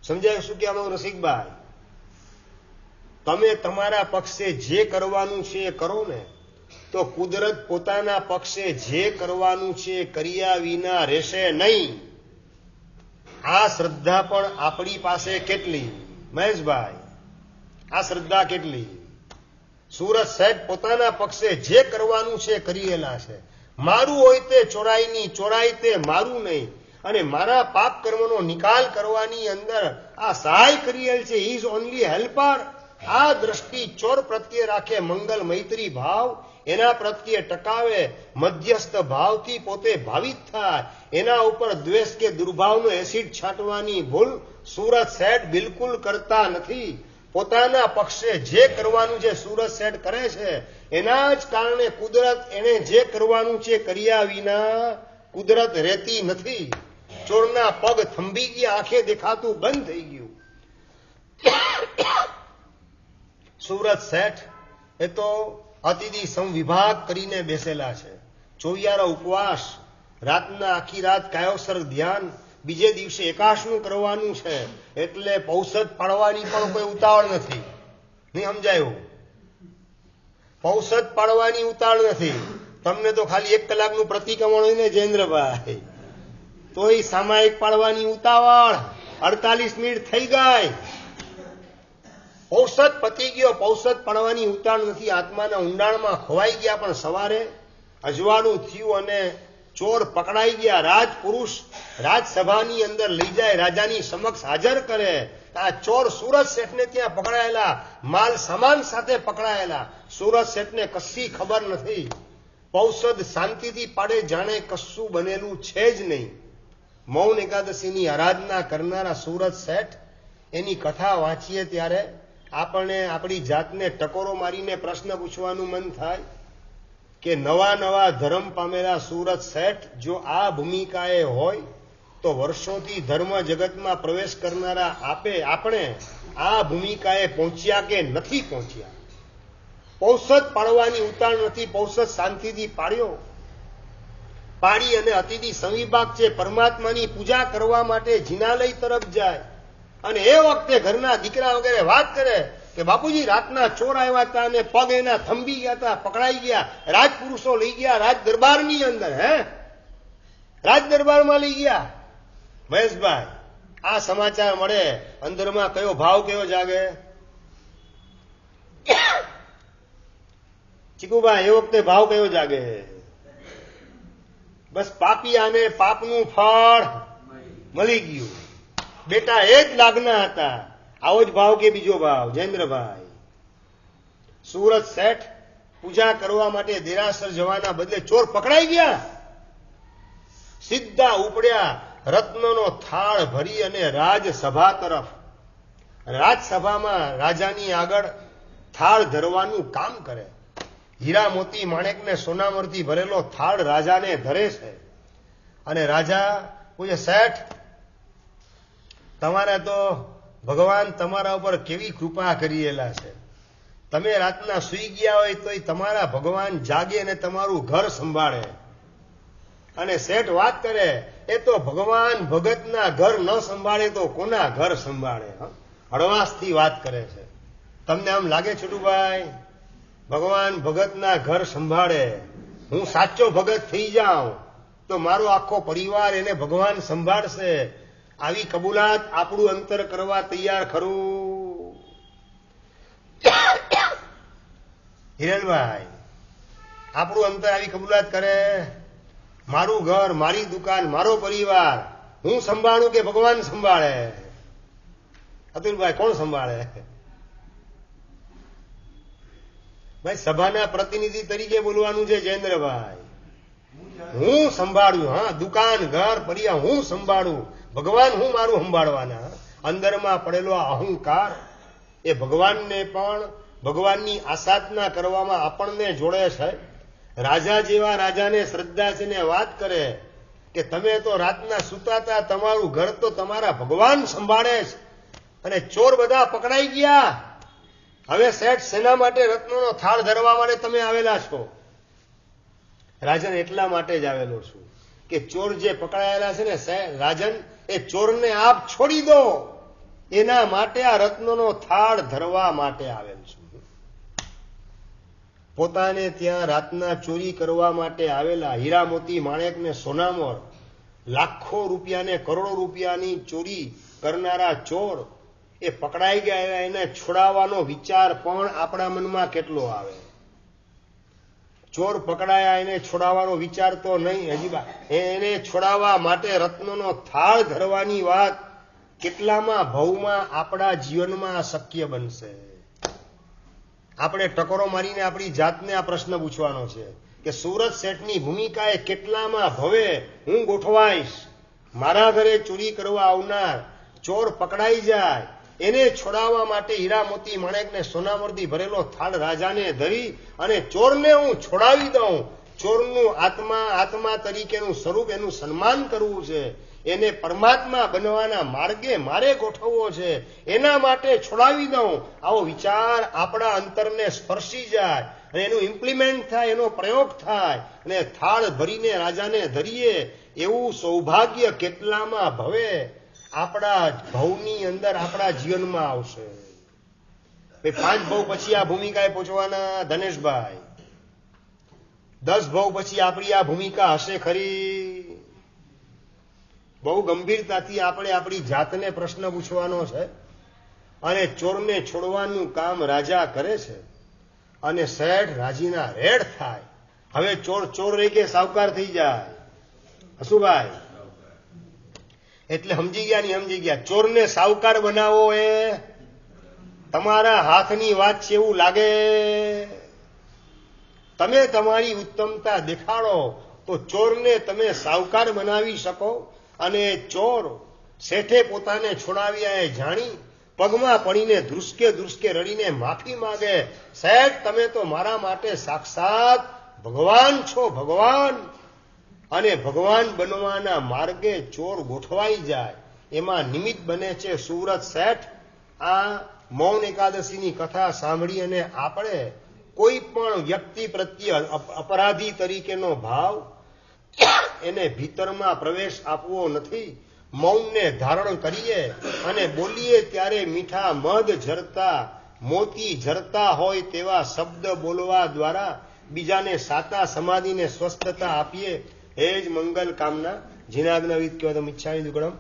સમજાય શું કે આમાં રસિકભાઈ? તમે તમારા પક્ષે જે કરવાનું છે એ કરો ને, તો કુદરત પોતાના પક્ષે જે કરવાનું છે કર્યા વિના રહેશે નહીં. આ શ્રદ્ધા પણ આપણી પાસે કેટલી મહેશભાઈ? આ શ્રદ્ધા કેટલી? સુરત સાહેબ પોતાના પક્ષે જે કરવાનું છે કરીએલા છે. મારું હોય તે ચોરાય નહીં, ચોરાય તે મારું નહીં. અને મારા પાપ કર્મનો નિકાલ કરવાની અંદર આ સહાય કરીએલ છે. He is only helper. આ દ્રષ્ટિ ચોર પ્રત્યે રાખે, મંગલ મૈત્રી ભાવ એના પ્રત્યે ટકાવે, મધ્યસ્થ ભાવથી પોતે ભાવિત થાય. એના ઉપર દ્વેષ કે દુર્ભાવનો એસિડ છાંટવાની ભૂલ સુરત શેઠ બિલકુલ કરતા નથી. પોતાના પક્ષે જે કરવાનું છે સુરત શેઠ કરે છે, એના જ કારણે કુદરત એને જે કરવાનું છે કર્યા વિના કુદરત રહેતી નથી. ચોરના પગ થંભી ગયા, આંખે દેખાતું બંધ થઈ ગયું. સુરત શેઠ એ તો અતિથિ સંવિભાગ કરીને બેસેલા છે. 24 ઉપવાસ, રાતના આખી રાત કાયોસર ધ્યાન, બીજે દિવસે એકાશનું કરવાનું છે. એટલે પૌષધ પાડવાની પણ કોઈ ઉતાવળ નથી. નહીં સમજાયું? પૌષધ પાડવાની ઉતાવળ નથી. તમને તો ખાલી 1 કલાકનું પ્રતિક્રમણ હોય ને જયેન્દ્રભાઈ, તોય સામાયિક પાડવાની ઉતાવળ. 48 મિનિટ થઈ ગઈ, ઔષધ પતી ગયો, પૌષધ પાડવાની ઉતાવળ નથી. આત્માના ઊંડાણમાં ખોવાઈ ગયા. પણ સવારે અજવાળું થયું અને ચોર પકડાઈ ગયા. રાજપુરુષ રાજસભાની અંદર લઈ જાય, રાજાની સમક્ષ હાજર કરે. આ ચોર સુરત શેઠને ત્યાં પકડાયેલા, માલ સામાન સાથે પકડાયેલા. સુરત શેઠને કશી ખબર નથી. પૌષધ શાંતિથી પાડે, જાણે કશું બનેલું છે જ નહીં. મૌન એકાદશીની આરાધના કરનારા સુરત શેઠ, એની કથા વાંચીએ ત્યારે આપણને આપણી જાતને ટકોરો મારીને પ્રશ્ન પૂછવાનું મન થાય કે નવા નવા ધર્મ પામેલા સુરત શેઠ જો આ ભૂમિકાએ હોય તો વર્ષોથી ધર્મ જગતમાં પ્રવેશ કરનારા આપણે આ ભૂમિકાએ પહોંચ્યા કે નથી પહોંચ્યા? પૌષધ પાડવાની ઉતાવળ નથી. પૌષધ શાંતિથી પાડ્યો. પાડી અને અતિથિ સંવિભાગ છે, પરમાત્માની પૂજા કરવા માટે જિનાલય તરફ જાય. અને એ વખતે ઘરના દીકરા વગેરે વાત કરે કે બાપુજી રાતના ચોર આવ્યા હતા અને પગ એના થંભી ગયા હતા, પકડાઈ ગયા. રાજપુરુષો લઈ ગયા રાજ દરબારની અંદર. રાજ દરબારમાં લઈ ગયા. મહેશભાઈ, આ સમાચાર મળે, અંદરમાં કયો ભાવ કયો જાગે? ચીકુભાઈ, એ વખતે ભાવ કયો જાગે? બસ પાપિયાને પાપનું ફળ મળી ગયું. બેટા એ જ લાગના હતા. આવો જ ભાવ કે બીજો ભાવ? જયેન્દ્રભાઈ, સુરત શેઠ પૂજા કરવા માટે દેરાસર જવાના બદલે ચોર પકડાઈ ગયા. સીધા ઉપડ્યા, રત્નોનો થાળ ભરી અને રાજસભા તરફ. રાજસભામાં રાજાની આગળ થાળ ધરવાનું કામ કરે. હીરા મોતી માણેકને સોનામરથી ભરેલો થાળ રાજાને ધરે છે. અને રાજા પૂછે, શેઠ તમારે તો ભગવાન તમારા ઉપર કેવી કૃપા કરેલા છે. તમે રાતના સૂઈ ગયા હોય તોય તમારા ભગવાન જાગે અને તમારું ઘર સંભાળે. અને શેઠ વાત કરે, એ તો ભગવાન ભગતના ઘર ન સંભાળે તો કોના ઘર સંભાળે? હળવાશથી વાત કરે છે. તમને આમ લાગે છોટુભાઈ ભગવાન ભગતના ઘર સંભાળે? હું સાચો ભગત થઈ જાઉં તો મારો આખો પરિવાર એને ભગવાન સંભાળશે. આવી કબૂલાત આપણું અંતર કરવા તૈયાર ખરું? હિરેનભાઈ, આપણું અંતર આવી કબૂલાત કરે? મારું ઘર, મારી દુકાન, મારો પરિવાર હું સંભાળું કે ભગવાન સંભાળે? અતુલભાઈ, કોણ સંભાળે? ભાઈ, સભાના પ્રતિનિધિ તરીકે બોલવાનું છે જયેન્દ્રભાઈ. હું સંભાળું. હા, દુકાન, ઘર, પરિવાર હું સંભાળું. ભગવાન હું મારું સંભાળવાના. અંદરમાં પડેલો અહંકાર એ ભગવાનને પણ ભગવાનની આસાધના કરવામાં આપણને જોડે છે. રાજા જેવા રાજાને શ્રદ્ધા છે ને વાત કરે કે તમે તો રાતના સુતાતા, તમારું ઘર તો તમારા ભગવાન સંભાળે છે. અને ચોર બધા પકડાઈ ગયા. હવે શેઠ શેના માટે રત્નોનો થાળ ધરવા માટે તમે આવેલા છો? રાજન, એટલા માટે જ આવેલો છું કે ચોર જે પકડાયેલા છે ને રાજન, એ ચોરને આપ છોડી દો. એના માટે આ રત્નોનો થાળ ધરવા માટે આવેલ છું. પોતાને ત્યાં રાતના ચોરી કરવા માટે આવેલા હીરા મોતી માણેક ને સોનામોર, લાખો રૂપિયાને કરોડો રૂપિયાની ચોરી કરનારા ચોર એ પકડાઈ ગયા. એને છોડાવવાનો વિચાર પણ આપણા મનમાં કેટલો આવે? ચોર પકડાયા, એને છોડાવવાનો વિચાર તો નહીં. હજી એને છોડાવવા માટે રત્નોનો થાળ ધરવાની વાત કેટલામાં ભવમાં આપણા જીવનમાં શક્ય બનશે? આપણે ટકોરો મારીને આપણી જાતને આ પ્રશ્ન પૂછવાનો છે કે સુરત શેઠની ભૂમિકા એ કેટલામાં ભવે હું ગોઠવાઈશ? મારા ઘરે ચોરી કરવા આવનાર ચોર પકડાઈ જાય એને છોડાવવા માટે હીરા મોતી માણેકને સોનામરદી ભરેલો થાળ રાજાને ધરી અને ચોરને હું છોડાવી દઉં. ચોરનું આત્મા તરીકેનું સ્વરૂપ એનું સન્માન કરવું છે, એને પરમાત્મા બનવાના માર્ગે મારે ગોઠવવો છે, એના માટે છોડાવી દઉં. આવો વિચાર આપણા અંતરને સ્પર્શી જાય અને એનું ઇમ્પ્લિમેન્ટ થાય, એનો પ્રયોગ થાય અને થાળ ભરીને રાજાને ધરીએ એવું સૌભાગ્ય કેટલામાં ભવે આપણા ભવની અંદર આપણા જીવનમાં આવશે. 5 ભવ પછી આ ભૂમિકાએ પહોંચવાના ધનેશભાઈ, 10 ભવ પછી આપણી આ ભૂમિકા હશે ખરી? બહુ ગંભીરતાથી આપણે આપણી જાતને પ્રશ્ન પૂછવાનો છે. અને ચોરને છોડવાનું કામ રાજા કરે છે અને શેઠ રાજીના રેડ થાય. હવે ચોર રહી કે સાવકાર થઈ જાય? હસુભાઈ એટલે સમજી ગયા. ચોરને સાવકાર બનાવો એ તમારા હાથની વાત છે એવું લાગે? તમે તમારી ઉત્તમતા દેખાડો તો ચોરને તમે સાવકાર બનાવી શકો. અને ચોર શેઠે પોતાને છોડાવ્યા એ જાણી પગમાં પડીને ધ્રુસકે રડીને માફી માંગે, શેઠ તમે તો મારા માટે સાક્ષાત ભગવાન છો, ભગવાન. અને ભગવાન બનવાના માર્ગે ચોર ગોઠવાઈ જાય, એમાં નિમિત્ત બને છે સુરત શેઠ. આ મૌન એકાદશીની કથા સાંભળી અને આપણે કોઈ પણ વ્યક્તિ પ્રત્યે અપરાધી તરીકેનો ભાવ એને ભીતરમાં પ્રવેશ આપવો નથી. મૌનને ધારણ કરીએ અને બોલીએ ત્યારે મીઠા મધ ઝરતા મોતી ઝરતા હોય તેવા શબ્દ બોલવા દ્વારા બીજાને સાતા સમાધિને સ્વસ્થતા આપીએ. એ જ મંગલ કામના. જીનાગ્નવિદ કહેવાતો મિચ્છામિ દુક્કડમ.